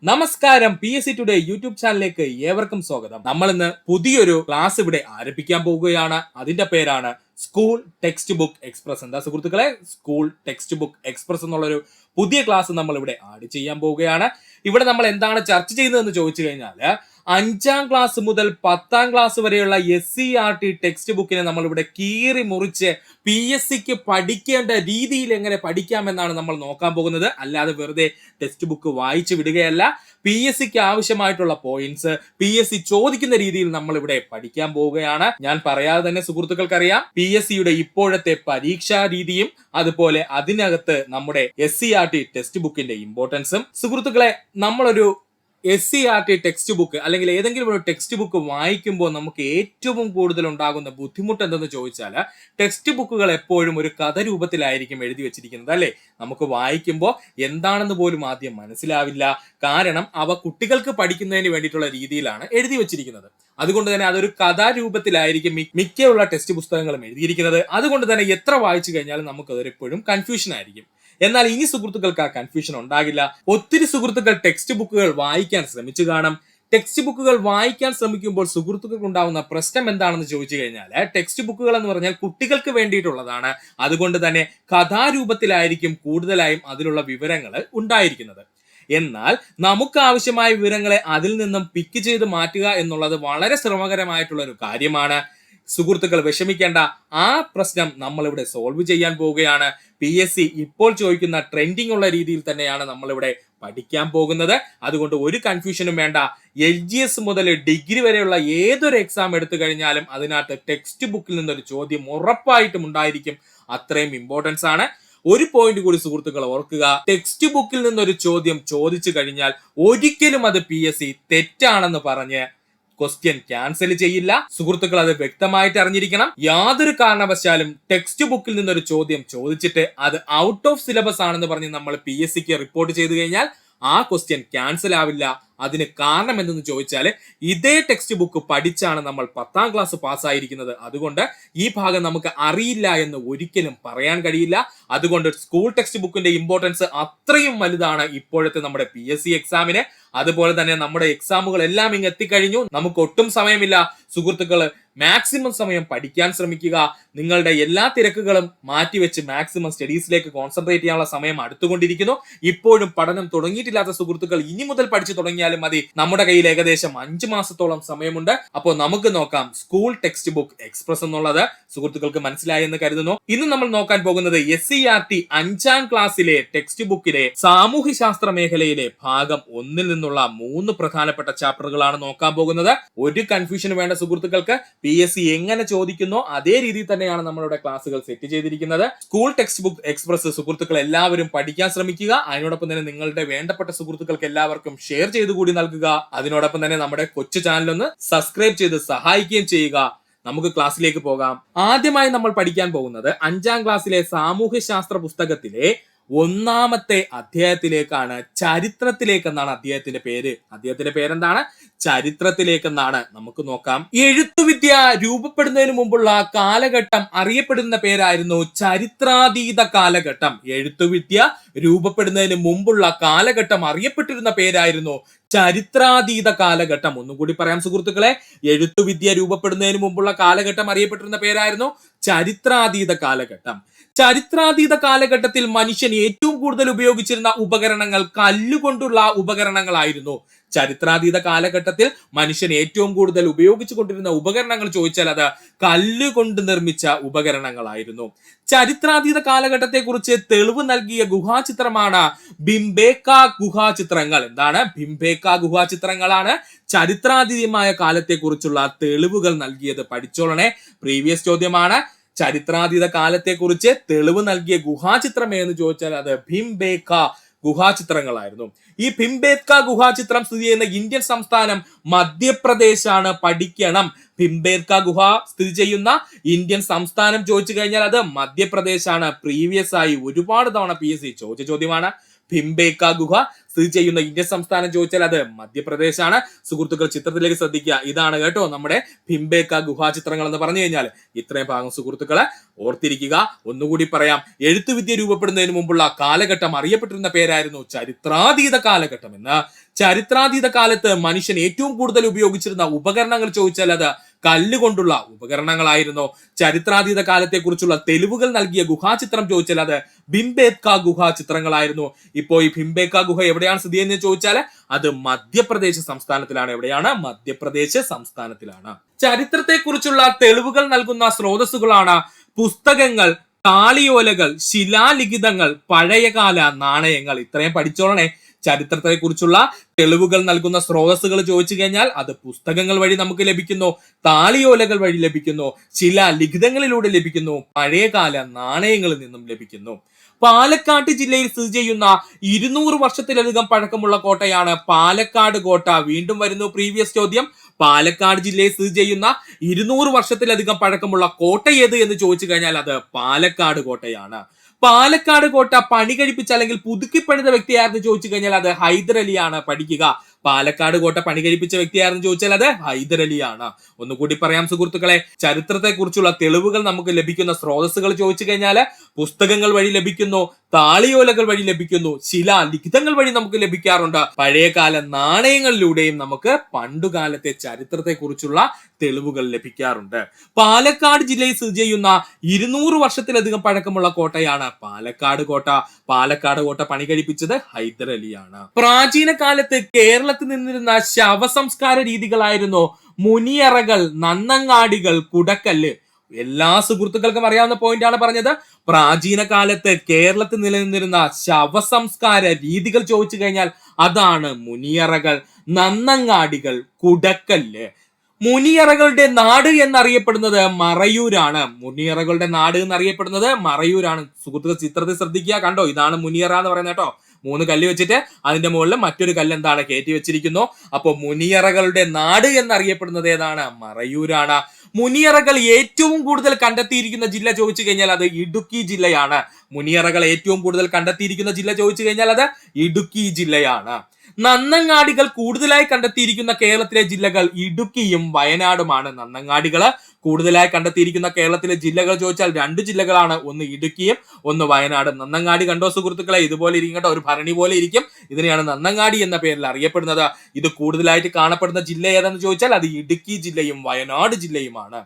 നമസ്കാരം, PSC today YouTube ചാനലിലേക്ക് ഏവർക്കും സ്വാഗതം. നമ്മൾ ഇന്ന് പുതിയൊരു ക്ലാസ് ഇവിടെ ആരംഭിക്കാൻ പോവുകയാണ്. അതിന്റെ പേരാണ് സ്കൂൾ ടെക്സ്റ്റ് ബുക്ക് എക്സ്പ്രസ്. എന്താ സുഹൃത്തുക്കളെ, സ്കൂൾ ടെക്സ്റ്റ് ബുക്ക് എക്സ്പ്രസ് എന്നുള്ളൊരു പുതിയ ക്ലാസ് നമ്മൾ ഇവിടെ ആഡ് ചെയ്യാൻ പോവുകയാണ്. ഇവിടെ നമ്മൾ എന്താണ് ചർച്ച ചെയ്യുന്നതെന്ന് ചോദിച്ചു കഴിഞ്ഞാൽ, 5ാം ക്ലാസ് മുതൽ 10ാം ക്ലാസ് വരെയുള്ള SCERT ടെക്സ്റ്റ് ബുക്കിനെ നമ്മൾ ഇവിടെ കീറി മുറിച്ച് PSCക്ക് പഠിക്കേണ്ട രീതിയിൽ എങ്ങനെ പഠിക്കാമെന്നാണ് നമ്മൾ നോക്കാൻ പോകുന്നത്. അല്ലാതെ വെറുതെ ടെക്സ്റ്റ് ബുക്ക് വായിച്ചു വിടുകയല്ല. PSCക്ക് ആവശ്യമായിട്ടുള്ള പോയിന്റ്സ് PSC ചോദിക്കുന്ന രീതിയിൽ നമ്മൾ ഇവിടെ പഠിക്കാൻ പോവുകയാണ്. ഞാൻ പറയാതെ തന്നെ സുഹൃത്തുക്കൾക്കറിയാം PSCയുടെ ഇപ്പോഴത്തെ പരീക്ഷാ രീതിയും അതുപോലെ അതിനകത്ത് നമ്മുടെ SCERT ടെക്സ്റ്റ് ബുക്കിന്റെ ഇമ്പോർട്ടൻസും. സുഹൃത്തുക്കളെ, നമ്മളൊരു SCERT ടെക്സ്റ്റ് ബുക്ക് അല്ലെങ്കിൽ ഏതെങ്കിലും ഒരു ടെക്സ്റ്റ് ബുക്ക് വായിക്കുമ്പോൾ നമുക്ക് ഏറ്റവും കൂടുതൽ ഉണ്ടാകുന്ന ബുദ്ധിമുട്ട് എന്തെന്ന് ചോദിച്ചാൽ, ടെക്സ്റ്റ് ബുക്കുകൾ എപ്പോഴും ഒരു കഥ രൂപത്തിലായിരിക്കും എഴുതി വെച്ചിരിക്കുന്നത്, അല്ലേ? നമുക്ക് വായിക്കുമ്പോൾ എന്താണെന്ന് പോലും ആദ്യം മനസ്സിലാവില്ല. കാരണം അവ കുട്ടികൾക്ക് പഠിക്കുന്നതിന് വേണ്ടിയിട്ടുള്ള രീതിയിലാണ് എഴുതി വെച്ചിരിക്കുന്നത്. അതുകൊണ്ട് തന്നെ അതൊരു കഥാരൂപത്തിലായിരിക്കും മിക്കുള്ള ടെക്സ്റ്റ് പുസ്തകങ്ങളും എഴുതിയിരിക്കുന്നത്. അതുകൊണ്ട് തന്നെ എത്ര വായിച്ചു കഴിഞ്ഞാലും നമുക്ക് അതൊരെപ്പോഴും കൺഫ്യൂഷൻ ആയിരിക്കും. എന്നാൽ ഇനി സുഹൃത്തുക്കൾക്ക് ആ കൺഫ്യൂഷൻ ഉണ്ടാകില്ല. ഒത്തിരി സുഹൃത്തുക്കൾ ടെക്സ്റ്റ് ബുക്കുകൾ വായിക്കാൻ ശ്രമിച്ചു കാണും. ടെക്സ്റ്റ് ബുക്കുകൾ വായിക്കാൻ ശ്രമിക്കുമ്പോൾ സുഹൃത്തുക്കൾക്ക് ഉണ്ടാവുന്ന പ്രശ്നം എന്താണെന്ന് ചോദിച്ചു കഴിഞ്ഞാൽ, ടെക്സ്റ്റ് ബുക്കുകൾ എന്ന് പറഞ്ഞാൽ കുട്ടികൾക്ക് വേണ്ടിയിട്ടുള്ളതാണ്. അതുകൊണ്ട് തന്നെ കഥാരൂപത്തിലായിരിക്കും കൂടുതലായും അതിലുള്ള വിവരങ്ങൾ ഉണ്ടായിരിക്കുന്നത്. എന്നാൽ നമുക്ക് ആവശ്യമായ വിവരങ്ങളെ അതിൽ നിന്നും പിക്ക് ചെയ്ത് മാറ്റുക എന്നുള്ളത് വളരെ ശ്രമകരമായിട്ടുള്ള ഒരു കാര്യമാണ്. സുഹൃത്തുക്കൾ വിഷമിക്കേണ്ട, ആ പ്രശ്നം നമ്മൾ ഇവിടെ സോൾവ് ചെയ്യാൻ പോവുകയാണ്. PSC ഇപ്പോൾ ചോദിക്കുന്ന ട്രെൻഡിങ് ഉള്ള രീതിയിൽ തന്നെയാണ് നമ്മളിവിടെ പഠിക്കാൻ പോകുന്നത്. അതുകൊണ്ട് ഒരു കൺഫ്യൂഷനും വേണ്ട. LGS മുതൽ ഡിഗ്രി വരെയുള്ള ഏതൊരു എക്സാം എടുത്തു കഴിഞ്ഞാലും അതിനകത്ത് ടെക്സ്റ്റ് ബുക്കിൽ നിന്നൊരു ചോദ്യം ഉറപ്പായിട്ടും ഉണ്ടായിരിക്കും. അത്രയും ഇമ്പോർട്ടൻസ് ആണ്. ഒരു പോയിന്റ് കൂടി സുഹൃത്തുക്കൾ ഓർക്കുക, ടെക്സ്റ്റ് ബുക്കിൽ നിന്നൊരു ചോദ്യം ചോദിച്ചു കഴിഞ്ഞാൽ ഒരിക്കലും അത് PSC തെറ്റാണെന്ന് പറഞ്ഞ് ക്വസ്റ്റ്യൻ ക്യാൻസൽ ചെയ്യില്ല. സുഹൃത്തുക്കൾ അത് വ്യക്തമായിട്ട് അറിഞ്ഞിരിക്കണം. യാതൊരു കാരണവശാലും ടെക്സ്റ്റ് ബുക്കിൽ നിന്നൊരു ചോദ്യം ചോദിച്ചിട്ട് അത് ഔട്ട് ഓഫ് സിലബസ് ആണെന്ന് പറഞ്ഞ് നമ്മൾ PSCക്ക് റിപ്പോർട്ട് ചെയ്തു കഴിഞ്ഞാൽ ആ ക്വസ്റ്റ്യൻ ക്യാൻസൽ ആവില്ല. അതിന് കാരണം എന്തെന്ന് ചോദിച്ചാൽ, ഇതേ ടെക്സ്റ്റ് ബുക്ക് പഠിച്ചാണ് നമ്മൾ 10ാം ക്ലാസ് പാസ്സായിരിക്കുന്നത്. അതുകൊണ്ട് ഈ ഭാഗം നമുക്ക് അറിയില്ല എന്ന് ഒരിക്കലും പറയാൻ കഴിയില്ല. അതുകൊണ്ട് സ്കൂൾ ടെക്സ്റ്റ് ബുക്കിന്റെ ഇമ്പോർട്ടൻസ് അത്രയും വലുതാണ് ഇപ്പോഴത്തെ നമ്മുടെ PSC എക്സാമിന്. അതുപോലെ തന്നെ നമ്മുടെ എക്സാമുകൾ എല്ലാം ഇങ്ങ് എത്തിക്കഴിഞ്ഞു. നമുക്ക് ഒട്ടും സമയമില്ല. സുഹൃത്തുക്കൾ മാക്സിമം സമയം പഠിക്കാൻ ശ്രമിക്കുക. നിങ്ങളുടെ എല്ലാ തിരക്കുകളും മാറ്റിവെച്ച് മാക്സിമം സ്റ്റഡീസിലേക്ക് കോൺസെൻട്രേറ്റ് ചെയ്യാനുള്ള സമയം അടുത്തുകൊണ്ടിരിക്കുന്നു. ഇപ്പോഴും പഠനം തുടങ്ങിയിട്ടില്ലാത്ത സുഹൃത്തുക്കൾ ഇനി മുതൽ പഠിച്ചു തുടങ്ങിയാലും മതി. നമ്മുടെ കയ്യിൽ ഏകദേശം 5 മാസത്തോളം സമയമുണ്ട്. അപ്പോൾ നമുക്ക് നോക്കാം സ്കൂൾ ടെക്സ്റ്റ് ബുക്ക് എക്സ്പ്രസ് എന്നുള്ളത്. സുഹൃത്തുക്കൾക്ക് മനസ്സിലായി എന്ന് കരുതുന്നു. ഇന്ന് നമ്മൾ നോക്കാൻ പോകുന്നത് SCERT 5ാം ക്ലാസ്സിലെ ടെക്സ്റ്റ് ബുക്കിലെ സാമൂഹ്യശാസ്ത്ര മേഖലയിലെ ഭാഗം 1 നിന്നുള്ള 3 പ്രധാനപ്പെട്ട ചാപ്റ്ററുകളാണ് നോക്കാൻ പോകുന്നത്. ഒരു കൺഫ്യൂഷൻ വേണ്ട സുഹൃത്തുക്കൾക്ക്. PSC എങ്ങനെ ചോദിക്കുന്നോ അതേ രീതിയിൽ തന്നെയാണ് നമ്മളുടെ ക്ലാസ്സുകൾ സെറ്റ് ചെയ്തിരിക്കുന്നത്. സ്കൂൾ ടെക്സ്റ്റ് ബുക്ക് എക്സ്പ്രസ് സുഹൃത്തുക്കൾ എല്ലാവരും പഠിക്കാൻ ശ്രമിക്കുക. അതിനോടൊപ്പം തന്നെ നിങ്ങളുടെ വേണ്ടപ്പെട്ട സുഹൃത്തുക്കൾക്ക് എല്ലാവർക്കും ഷെയർ ചെയ്ത് കൂടി നൽകുക. അതിനോടൊപ്പം തന്നെ നമ്മുടെ കൊച്ചു ചാനൽ ഒന്ന് സബ്സ്ക്രൈബ് ചെയ്ത് സഹായിക്കുകയും ചെയ്യുക. നമുക്ക് ക്ലാസ്സിലേക്ക് പോകാം. ആദ്യമായി നമ്മൾ പഠിക്കാൻ പോകുന്നത് 5ാം ക്ലാസ്സിലെ സാമൂഹ്യശാസ്ത്ര പുസ്തകത്തിലെ 1ാമത്തെ അധ്യായത്തിലേക്കാണ്. ചരിത്രത്തിലേക്ക് എന്നാണ് അദ്ദേഹത്തിന്റെ പേര്. അദ്ദേഹത്തിന്റെ പേരെന്താണ്? ചരിത്രത്തിലേക്കെന്നാണ്. നമുക്ക് നോക്കാം. എഴുത്തുവിദ്യ രൂപപ്പെടുന്നതിന് മുമ്പുള്ള കാലഘട്ടം അറിയപ്പെടുന്ന പേരായിരുന്നു ചരിത്രാതീത കാലഘട്ടം. എഴുത്തുവിദ്യ രൂപപ്പെടുന്നതിന് മുമ്പുള്ള കാലഘട്ടം അറിയപ്പെട്ടിരുന്ന പേരായിരുന്നു ചരിത്രാതീത കാലഘട്ടം. ഒന്നുകൂടി പറയാം സുഹൃത്തുക്കളെ, എഴുത്തുവിദ്യ രൂപപ്പെടുന്നതിന് മുമ്പുള്ള കാലഘട്ടം അറിയപ്പെട്ടിരുന്ന പേരായിരുന്നു ചരിത്രാതീത കാലഘട്ടം. ചരിത്രാതീത കാലഘട്ടത്തിൽ മനുഷ്യൻ ഏറ്റവും കൂടുതൽ ഉപയോഗിച്ചിരുന്ന ഉപകരണങ്ങൾ കല്ലുകൊണ്ടുള്ള ഉപകരണങ്ങളായിരുന്നു. ചരിത്രാതീത കാലഘട്ടത്തിൽ മനുഷ്യൻ ഏറ്റവും കൂടുതൽ ഉപയോഗിച്ചു കൊണ്ടിരുന്ന ഉപകരണങ്ങൾ ചോദിച്ചാൽ അത് കല്ലുകൊണ്ട് നിർമ്മിച്ച ഉപകരണങ്ങളായിരുന്നു. ചരിത്രാതീത കാലഘട്ടത്തെ കുറിച്ച് തെളിവ് നൽകിയ ഗുഹാചിത്രമാണ് ഭിംബേക്ക ഗുഹാചിത്രങ്ങൾ. എന്താണ്? ഭിംബേക്ക ഗുഹാചിത്രങ്ങളാണ് ചരിത്രാതീതമായ കാലത്തെ കുറിച്ചുള്ള തെളിവുകൾ നൽകിയത്. പഠിച്ചോളണേ, പ്രീവിയസ് ചോദ്യമാണ്. ചരിത്രാതീത കാലത്തെ കുറിച്ച് തെളിവ് നൽകിയ ഗുഹാചിത്രം എന്ന് ചോദിച്ചാൽ അത് ഭിംബേക്ക ഗുഹാചിത്രങ്ങളായിരുന്നു. ഈ ഭിംബേത്ക ഗുഹാചിത്രം സ്ഥിതി ചെയ്യുന്ന ഇന്ത്യൻ സംസ്ഥാനം മധ്യപ്രദേശാണ്. പഠിക്കണം. ഭിംബേത്ക ഗുഹ സ്ഥിതി ചെയ്യുന്ന ഇന്ത്യൻ സംസ്ഥാനം ചോദിച്ചു കഴിഞ്ഞാൽ അത് മധ്യപ്രദേശാണ്. പ്രീവിയസ് ആയി ഒരുപാട് തവണ PSC ചോദിച്ച ചോദ്യമാണ്. ഭിംബേക്ക ഗുഹ സ്ഥിതി ചെയ്യുന്ന ഇന്ത്യൻ സംസ്ഥാനം ചോദിച്ചാൽ അത് മധ്യപ്രദേശാണ്. സുഹൃത്തുക്കൾ ചിത്രത്തിലേക്ക് ശ്രദ്ധിക്കുക. ഇതാണ് കേട്ടോ നമ്മുടെ ഭിംബേക്ക ഗുഹാ ചിത്രങ്ങൾ എന്ന് പറഞ്ഞു കഴിഞ്ഞാൽ. ഇത്രയും ഭാഗം സുഹൃത്തുക്കളെ ഓർത്തിരിക്കുക. ഒന്നുകൂടി പറയാം, എഴുത്തുവിദ്യ രൂപപ്പെടുന്നതിന് മുമ്പുള്ള കാലഘട്ടം അറിയപ്പെട്ടിരുന്ന പേരായിരുന്നു ചരിത്രാതീത കാലഘട്ടം എന്ന്. ചരിത്രാതീത കാലത്ത് മനുഷ്യൻ ഏറ്റവും കൂടുതൽ ഉപയോഗിച്ചിരുന്ന ഉപകരണങ്ങൾ ചോദിച്ചാൽ അത് കല്ലുകൊണ്ടുള്ള ഉപകരണങ്ങളായിരുന്നു. ചരിത്രാതീത കാലത്തെ കുറിച്ചുള്ള തെളിവുകൾ നൽകിയ ഗുഹാചിത്രം ചോദിച്ചാൽ അത് ഭിംബേത്ക ഗുഹാ ചിത്രങ്ങളായിരുന്നു. ഇപ്പോ ഈ ഭിംബേക്ക ഗുഹ എവിടെയാണ് സ്ഥിതി ചെയ്യുന്നത് ചോദിച്ചാൽ അത് മധ്യപ്രദേശ് സംസ്ഥാനത്തിലാണ്. എവിടെയാണ്? മധ്യപ്രദേശ് സംസ്ഥാനത്തിലാണ്. ചരിത്രത്തെ കുറിച്ചുള്ള തെളിവുകൾ നൽകുന്ന സ്രോതസ്സുകളാണ് പുസ്തകങ്ങൾ, താളിയോലകൾ, ശിലാലിഖിതങ്ങൾ, പഴയകാല നാണയങ്ങൾ. ഇത്രയും പഠിച്ചോളണേ. ചരിത്രത്തെ കുറിച്ചുള്ള തെളിവുകൾ നൽകുന്ന സ്രോതസ്സുകൾ ചോദിച്ചു കഴിഞ്ഞാൽ അത് പുസ്തകങ്ങൾ വഴി നമുക്ക് ലഭിക്കുന്നു, താളിയോലകൾ വഴി ലഭിക്കുന്നു, ശിലാലിഖിതങ്ങളിലൂടെ ലഭിക്കുന്നു, പഴയകാല നാണയങ്ങളിൽ നിന്നും ലഭിക്കുന്നു. പാലക്കാട് ജില്ലയിൽ സ്ഥിതി ചെയ്യുന്ന 200 വർഷത്തിലധികം പഴക്കമുള്ള കോട്ടയാണ് പാലക്കാട് കോട്ട. വീണ്ടും വരുന്നു പ്രീവിയസ് ചോദ്യം. പാലക്കാട് ജില്ലയിൽ സ്ഥിതി ചെയ്യുന്ന 200 വർഷത്തിലധികം പഴക്കമുള്ള കോട്ട ഏത് എന്ന് ചോദിച്ചു കഴിഞ്ഞാൽ അത് പാലക്കാട് കോട്ടയാണ്. പാലക്കാട് കോട്ട പണി കഴിപ്പിച്ച അല്ലെങ്കിൽ പുതുക്കി പണിത വ്യക്തിയായിരുന്നു ചോദിച്ചു കഴിഞ്ഞാൽ അത് ഹൈദർ അലിയാണ്. പഠിക്കുക. പാലക്കാട് കോട്ട പണി കഴിപ്പിച്ച വ്യക്തിയായിരുന്നു ചോദിച്ചാൽ അത് ഹൈദർ അലിയാണ്. ഒന്നുകൂടി പറയാം സുഹൃത്തുക്കളെ, ചരിത്രത്തെ കുറിച്ചുള്ള തെളിവുകൾ നമുക്ക് ലഭിക്കുന്ന സ്രോതസ്സുകൾ ചോദിച്ചു കഴിഞ്ഞാൽ പുസ്തകങ്ങൾ വഴി ലഭിക്കുന്നു, താളിയോലകൾ വഴി ലഭിക്കുന്നു, ശിലാലിഖിതങ്ങൾ വഴി നമുക്ക് ലഭിക്കാറുണ്ട്, പഴയകാല നാണയങ്ങളിലൂടെയും നമുക്ക് പണ്ടുകാലത്തെ ചരിത്രത്തെ കുറിച്ചുള്ള തെളിവുകൾ ലഭിക്കാറുണ്ട്. പാലക്കാട് ജില്ലയിൽ സ്ഥിതി ചെയ്യുന്ന 200 വർഷത്തിലധികം പഴക്കമുള്ള കോട്ടയാണ് പാലക്കാട് കോട്ട. പാലക്കാട് കോട്ട പണി കഴിപ്പിച്ചത് ഹൈദർ അലിയാണ്. പ്രാചീന കാലത്ത് കേരളത്തിൽ നിന്നിരുന്ന ശവസംസ്കാര രീതികളായിരുന്നു മുനിയറകൾ, നന്നങ്ങാടികൾ, കുടക്കല്ല്. എല്ലാ സുഹൃത്തുക്കൾക്കും അറിയാവുന്ന പോയിന്റ് ആണ് പറഞ്ഞത്. പ്രാചീന കാലത്ത് കേരളത്തിൽ നിലനിന്നിരുന്ന ശവസംസ്കാര രീതികൾ ചോദിച്ചു കഴിഞ്ഞാൽ അതാണ് മുനിയറകൾ, നന്നങ്ങാടികൾ, കുടക്കല്ല്. മുനിയറകളുടെ നാട് എന്നറിയപ്പെടുന്നത് മറയൂരാണ്. മുനിയറകളുടെ നാട് എന്നറിയപ്പെടുന്നത് മറയൂരാണ്. സുഹൃത്തുക്കൾ ചിത്രത്തിൽ ശ്രദ്ധിക്കുക. കണ്ടോ, ഇതാണ് മുനിയറ എന്ന് പറയുന്നത് കേട്ടോ. 3 കല്ല് വെച്ചിട്ട് അതിന്റെ മുകളിൽ മറ്റൊരു കല്ല് എന്താണ് കയറ്റി വെച്ചിരിക്കുന്നു. അപ്പൊ മുനിയറകളുടെ നാട് എന്നറിയപ്പെടുന്നത് ഏതാണ്? മറയൂരാണ്. മുനിയറകൾ ഏറ്റവും കൂടുതൽ കണ്ടെത്തിയിരിക്കുന്ന ജില്ല ചോദിച്ചു കഴിഞ്ഞാൽ അത് ഇടുക്കി ജില്ലയാണ്. മുനിയറകൾ ഏറ്റവും കൂടുതൽ കണ്ടെത്തിയിരിക്കുന്ന ജില്ല ചോദിച്ചു കഴിഞ്ഞാൽ അത് ഇടുക്കി ജില്ലയാണ്. നന്നങ്ങാടികൾ കൂടുതലായി കണ്ടെത്തിയിരിക്കുന്ന കേരളത്തിലെ ജില്ലകൾ ഇടുക്കിയും വയനാടുമാണ്. നന്നങ്ങാടികൾ കൂടുതലായി കണ്ടെത്തിയിരിക്കുന്ന കേരളത്തിലെ ജില്ലകൾ ചോദിച്ചാൽ 2 ജില്ലകളാണ്, ഒന്ന് ഇടുക്കിയും ഒന്ന് വയനാടും. നന്നങ്ങാടി കണ്ടോ സുഹൃത്തുക്കളെ, ഇതുപോലെ ഇരിക്കട്ടെ, ഒരു ഭരണി പോലെ ഇരിക്കും. ഇതിനെയാണ് നന്നങ്ങാടി എന്ന പേരിൽ അറിയപ്പെടുന്നത്. ഇത് കൂടുതലായിട്ട് കാണപ്പെടുന്ന ജില്ല ഏതെന്ന് ചോദിച്ചാൽ അത് ഇടുക്കി ജില്ലയും വയനാട് ജില്ലയുമാണ്.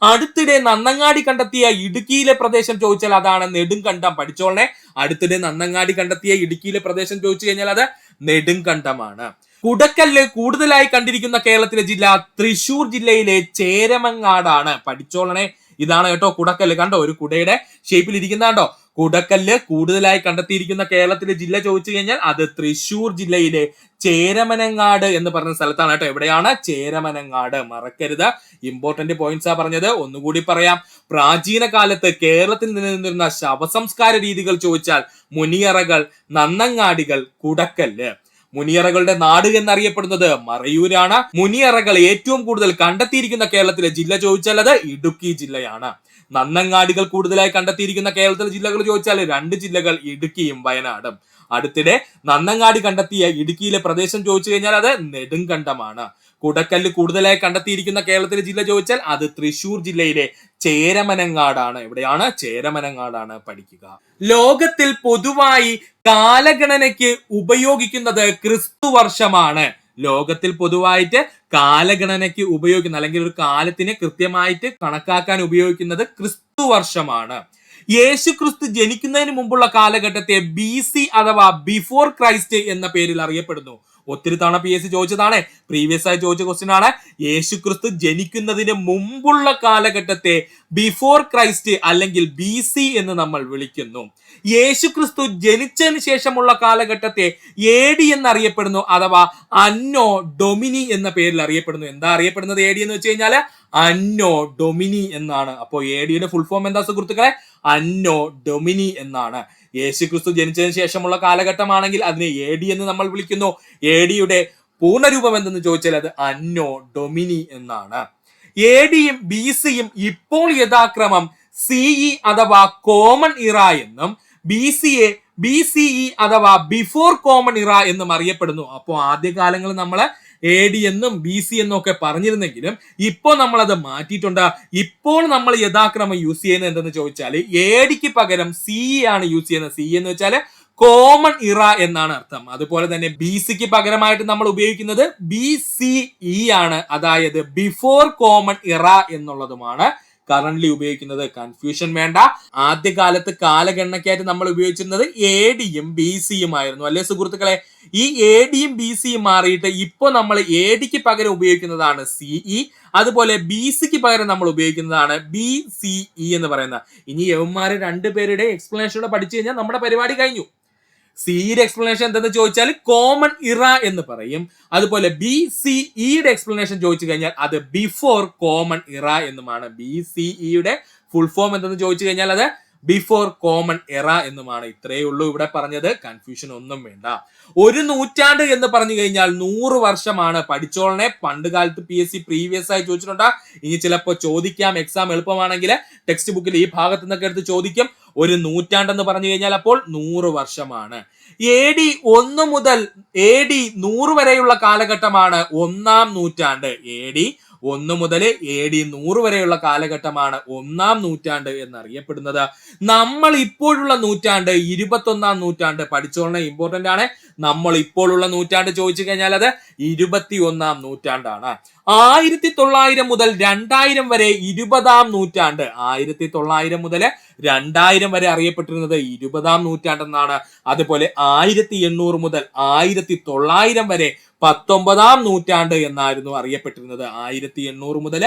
അടുത്തിടെ നന്നങ്ങാടി കണ്ടെത്തിയ ഇടുക്കിയിലെ പ്രദേശം ചോദിച്ചാൽ അതാണ് നെടുങ്കണ്ടം. പഠിച്ചോളനെ. അടുത്തിടെ നന്നങ്ങാടി കണ്ടെത്തിയ ഇടുക്കിയിലെ പ്രദേശം ചോദിച്ചു കഴിഞ്ഞാൽ അത് നെടുങ്കണ്ടമാണ്. കുടക്കല്ല് കൂടുതലായി കണ്ടിരിക്കുന്ന കേരളത്തിലെ ജില്ല തൃശൂർ ജില്ലയിലെ ചേരമങ്ങാടാണ്. പഠിച്ചോളനെ. ഇതാണ് കേട്ടോ കുടക്കല്ല്. കണ്ടോ, ഒരു കുടയുടെ ഷേപ്പിൽ ഇരിക്കുന്ന കണ്ടോ. കുടക്കല്ല് കൂടുതലായി കണ്ടെത്തിയിരിക്കുന്ന കേരളത്തിലെ ജില്ല ചോദിച്ചു കഴിഞ്ഞാൽ അത് തൃശൂർ ജില്ലയിലെ ചേരമനങ്ങാട് എന്ന് പറഞ്ഞ സ്ഥലത്താണ് കേട്ടോ. എവിടെയാണ്? ചേരമനങ്ങാട്. മറക്കരുത്. ഇമ്പോർട്ടന്റ് പോയിന്റ്സ് ആ പറഞ്ഞത്. ഒന്നുകൂടി പറയാം. പ്രാചീന കാലത്ത് കേരളത്തിൽ നിലനിന്നിരുന്ന ശവസംസ്കാര രീതികൾ ചോദിച്ചാൽ മുനിയറകൾ, നന്നങ്ങാടികൾ, കുടക്കല്ല്. മുനിയറകളുടെ നാട് എന്നറിയപ്പെടുന്നത് മറയൂരാണ്. മുനിയറകൾ ഏറ്റവും കൂടുതൽ കണ്ടെത്തിയിരിക്കുന്ന കേരളത്തിലെ ജില്ല ചോദിച്ചാൽ അത് ഇടുക്കി ജില്ലയാണ്. നന്നങ്ങാടികൾ കൂടുതലായി കണ്ടെത്തിയിരിക്കുന്ന കേരളത്തിലെ ജില്ലകൾ ചോദിച്ചാൽ 2 ജില്ലകൾ ഇടുക്കിയും വയനാടും. അടുത്തിടെ നന്നങ്ങാടി കണ്ടെത്തിയ ഇടുക്കിയിലെ പ്രദേശം ചോദിച്ചു കഴിഞ്ഞാൽ അത് നെടുങ്കണ്ടമാണ്. കുടക്കല്ല് കൂടുതലായി കണ്ടെത്തിയിരിക്കുന്ന കേരളത്തിലെ ജില്ല ചോദിച്ചാൽ അത് തൃശൂർ ജില്ലയിലെ ചേരമനങ്ങാടാണ്. എവിടെയാണ്? ചേരമനങ്ങാടാണ്. പഠിക്കുക. ലോകത്തിൽ പൊതുവായി കാലഗണനയ്ക്ക് ഉപയോഗിക്കുന്നത് ക്രിസ്തു വർഷമാണ്. ലോകത്തിൽ പൊതുവായിട്ട് കാലഗണനയ്ക്ക് ഉപയോഗിക്കുന്ന അല്ലെങ്കിൽ ഒരു കാലത്തിനെ കൃത്യമായിട്ട് കണക്കാക്കാൻ ഉപയോഗിക്കുന്നത് ക്രിസ്തു വർഷമാണ്. യേശു ക്രിസ്തു ജനിക്കുന്നതിന് മുമ്പുള്ള കാലഘട്ടത്തെ BC അഥവാ ബിഫോർ ക്രൈസ്റ്റ് എന്ന പേരിൽ അറിയപ്പെടുന്നു. ഒത്തിരി തവണ PSC ചോദിച്ചതാണ്. പ്രീവിയസ് ആയി ചോദിച്ച ക്വസ്റ്റ്യൻ ആണ്. യേശു ക്രിസ്തു ജനിക്കുന്നതിന് മുമ്പുള്ള കാലഘട്ടത്തെ ബിഫോർ ക്രൈസ്റ്റ് അല്ലെങ്കിൽ BC എന്ന് നമ്മൾ വിളിക്കുന്നു. യേശു ക്രിസ്തു ജനിച്ചതിന് ശേഷമുള്ള കാലഘട്ടത്തെ AD എന്നറിയപ്പെടുന്നു അഥവാ അന്നോ ഡൊമിനി എന്ന പേരിൽ അറിയപ്പെടുന്നു. എന്താ അറിയപ്പെടുന്നത് AD എന്ന് വെച്ച് കഴിഞ്ഞാൽ? അന്നോ ഡൊമിനി എന്നാണ്. അപ്പോ ADയുടെ ഫുൾ ഫോം എന്താ സുഹൃത്തുക്കളെ? അന്നോ ഡൊമിനി എന്നാണ്. യേശു ക്രിസ്തു ജനിച്ചതിന് ശേഷമുള്ള കാലഘട്ടമാണെങ്കിൽ അതിനെ AD എന്ന് നമ്മൾ വിളിക്കുന്നു. ADയുടെ പൂർണ്ണരൂപം എന്തെന്ന് ചോദിച്ചാൽ അത് അന്നോ ഡൊമിനി എന്നാണ്. ADയും BCയും ഇപ്പോൾ യഥാക്രമം CE അഥവാ കോമൺ ഇറ എന്നും BCയെ BCE അഥവാ ബിഫോർ കോമൺ ഇറ എന്നും അറിയപ്പെടുന്നു. അപ്പോൾ ആദ്യകാലങ്ങളിൽ നമ്മള് AD എന്നും BC എന്നും ഒക്കെ പറഞ്ഞിരുന്നെങ്കിലും ഇപ്പോൾ നമ്മൾ അത് മാറ്റിയിട്ടുണ്ട്. ഇപ്പോൾ നമ്മൾ യഥാക്രമം യൂസ് ചെയ്യുന്നത് എന്തെന്ന് ചോദിച്ചാൽ ADക്ക് പകരം CE ആണ് യൂസ് ചെയ്യുന്നത്. CE എന്ന് വെച്ചാൽ കോമൺ ഇറ എന്നാണ് അർത്ഥം. അതുപോലെ തന്നെ BCക്ക് പകരമായിട്ട് നമ്മൾ ഉപയോഗിക്കുന്നത് BCE ആണ്, അതായത് ബിഫോർ കോമൺ ഇറ എന്നുള്ളതുമാണ് കറന്റ്ലി ഉപയോഗിക്കുന്നത്. കൺഫ്യൂഷൻ വേണ്ട. ആദ്യകാലത്ത് കാലഗണനയ്ക്കായിട്ട് നമ്മൾ ഉപയോഗിച്ചിരുന്നത് ADയും BCയും ആയിരുന്നു അല്ലേ സുഹൃത്തുക്കളെ? ഈ ADയും BCയും മാറിയിട്ട് ഇപ്പൊ നമ്മൾ ADക്ക് പകരം ഉപയോഗിക്കുന്നതാണ് CE, അതുപോലെ BCക്ക് പകരം നമ്മൾ ഉപയോഗിക്കുന്നതാണ് BCE എന്ന് പറയുന്നത്. ഇനി യവന്മാരെ രണ്ടുപേരുടെ എക്സ്പ്ലനേഷൻ പഠിച്ചു കഴിഞ്ഞാൽ നമ്മുടെ പരിപാടി കഴിഞ്ഞു. സിയുടെ എക്സ്പ്ലനേഷൻ എന്തെന്ന് ചോദിച്ചാൽ കോമൺ ഇറ എന്ന് പറയും. അതുപോലെ BCEയുടെ എക്സ്പ്ലനേഷൻ ചോദിച്ചു കഴിഞ്ഞാൽ അത് ബിഫോർ കോമൺ ഇറ എന്നുമാണ്. BCEയുടെ ഫുൾ ഫോം എന്തെന്ന് ചോദിച്ചു കഴിഞ്ഞാൽ അത് ബിഫോർ കോമൺ എറ എന്നുമാണ്. ഇത്രയേ ഉള്ളൂ ഇവിടെ പറഞ്ഞത്. കൺഫ്യൂഷൻ ഒന്നും വേണ്ട. ഒരു നൂറ്റാണ്ട് എന്ന് പറഞ്ഞു കഴിഞ്ഞാൽ 100 വർഷമാണ്. പഠിച്ചോളനെ. പണ്ട് കാലത്ത് PSC പ്രീവിയസ് ആയി ചോദിച്ചിട്ടുണ്ട്. ഇനി ചിലപ്പോൾ ചോദിക്കാം. എക്സാം എളുപ്പമാണെങ്കിൽ ടെക്സ്റ്റ് ബുക്കിൽ ഈ ഭാഗത്ത് നിന്നൊക്കെ എടുത്ത് ചോദിക്കും. ഒരു നൂറ്റാണ്ടെന്ന് പറഞ്ഞു കഴിഞ്ഞാൽ അപ്പോൾ 100 വർഷമാണ്. AD 1 മുതൽ AD 100 വരെയുള്ള കാലഘട്ടമാണ് 1-ാം നൂറ്റാണ്ട്. AD 1 മുതൽ AD 100 വരെയുള്ള കാലഘട്ടമാണ് 1-ാം നൂറ്റാണ്ട് എന്നറിയപ്പെടുന്നത്. നമ്മൾ ഇപ്പോഴുള്ള നൂറ്റാണ്ട് 21-ാം നൂറ്റാണ്ട്. പഠിച്ചോളനെ, ഇമ്പോർട്ടന്റ് ആണ്. നമ്മൾ ഇപ്പോഴുള്ള നൂറ്റാണ്ട് ചോദിച്ചു കഴിഞ്ഞാൽ അത് 21-ാം നൂറ്റാണ്ടാണ്. 1900 മുതൽ 2000 വരെ 20-ാം നൂറ്റാണ്ട്. 1900 മുതൽ 2000 വരെ അറിയപ്പെട്ടിരുന്നത് 20-ാം നൂറ്റാണ്ടെന്നാണ്. അതുപോലെ 1800 മുതൽ 1900 വരെ 19-ാം നൂറ്റാണ്ട് എന്നായിരുന്നു അറിയപ്പെട്ടിരുന്നത്. 1800 മുതൽ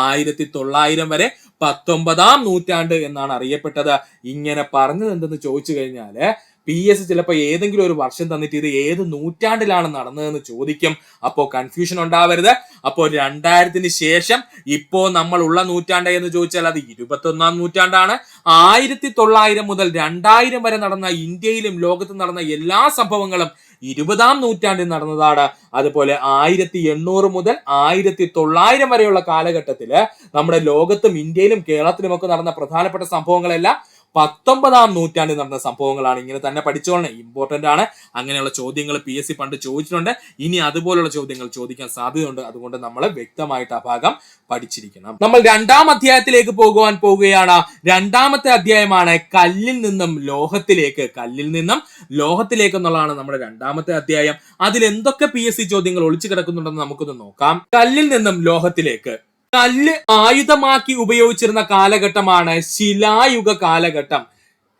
1900 വരെ 19-ാം നൂറ്റാണ്ട് എന്നാണ് അറിയപ്പെട്ടത്. ഇങ്ങനെ പറഞ്ഞത് എന്തെന്ന് ചോദിച്ചു കഴിഞ്ഞാല് PSC ചിലപ്പോൾ ഏതെങ്കിലും ഒരു വർഷം തന്നിട്ട് ഇത് ഏത് നൂറ്റാണ്ടിലാണ് നടന്നതെന്ന് ചോദിക്കും. അപ്പോൾ കൺഫ്യൂഷൻ ഉണ്ടാവരുത്. അപ്പോൾ 2000-ന് ശേഷം ഇപ്പോ നമ്മൾ ഉള്ള നൂറ്റാണ്ട് എന്ന് ചോദിച്ചാൽ അത് 21-ാം നൂറ്റാണ്ടാണ്. 1900 മുതൽ 2000 വരെ നടന്ന ഇന്ത്യയിലും ലോകത്തും നടന്ന എല്ലാ സംഭവങ്ങളും 20-ാം നൂറ്റാണ്ടിൽ നടന്നതാണ്. അതുപോലെ 1800 മുതൽ 1900 വരെയുള്ള കാലഘട്ടത്തില് നമ്മുടെ ലോകത്തും ഇന്ത്യയിലും കേരളത്തിലും ഒക്കെ നടന്ന പ്രധാനപ്പെട്ട സംഭവങ്ങളെല്ലാം 19-ാം നൂറ്റാണ്ടിൽ നടന്ന സംഭവങ്ങളാണ്. ഇങ്ങനെ തന്നെ പഠിച്ചോളണം. ഇമ്പോർട്ടന്റ് ആണ്. അങ്ങനെയുള്ള ചോദ്യങ്ങൾ PSC പണ്ട് ചോദിച്ചിട്ടുണ്ട്. ഇനി അതുപോലുള്ള ചോദ്യങ്ങൾ ചോദിക്കാൻ സാധ്യതയുണ്ട്. അതുകൊണ്ട് നമ്മൾ വ്യക്തമായിട്ട് ആ ഭാഗം പഠിച്ചിരിക്കണം. നമ്മൾ 2-ാം അധ്യായത്തിലേക്ക് പോവുകയാണ്. 2-ാമത്തെ അധ്യായമാണ് കല്ലിൽ നിന്നും ലോഹത്തിലേക്ക്. കല്ലിൽ നിന്നും ലോഹത്തിലേക്ക് എന്നുള്ളതാണ് നമ്മുടെ 2-ാമത്തെ അധ്യായം. അതിൽ എന്തൊക്കെ PSC ചോദ്യങ്ങൾ ഒളിച്ചു കിടക്കുന്നുണ്ടെന്ന് നമുക്കൊന്ന് നോക്കാം. കല്ലിൽ നിന്നും ലോഹത്തിലേക്ക്. കല്ല് ആയുധമാക്കി ഉപയോഗിച്ചിരുന്ന കാലഘട്ടമാണ് ശിലായുഗ കാലഘട്ടം.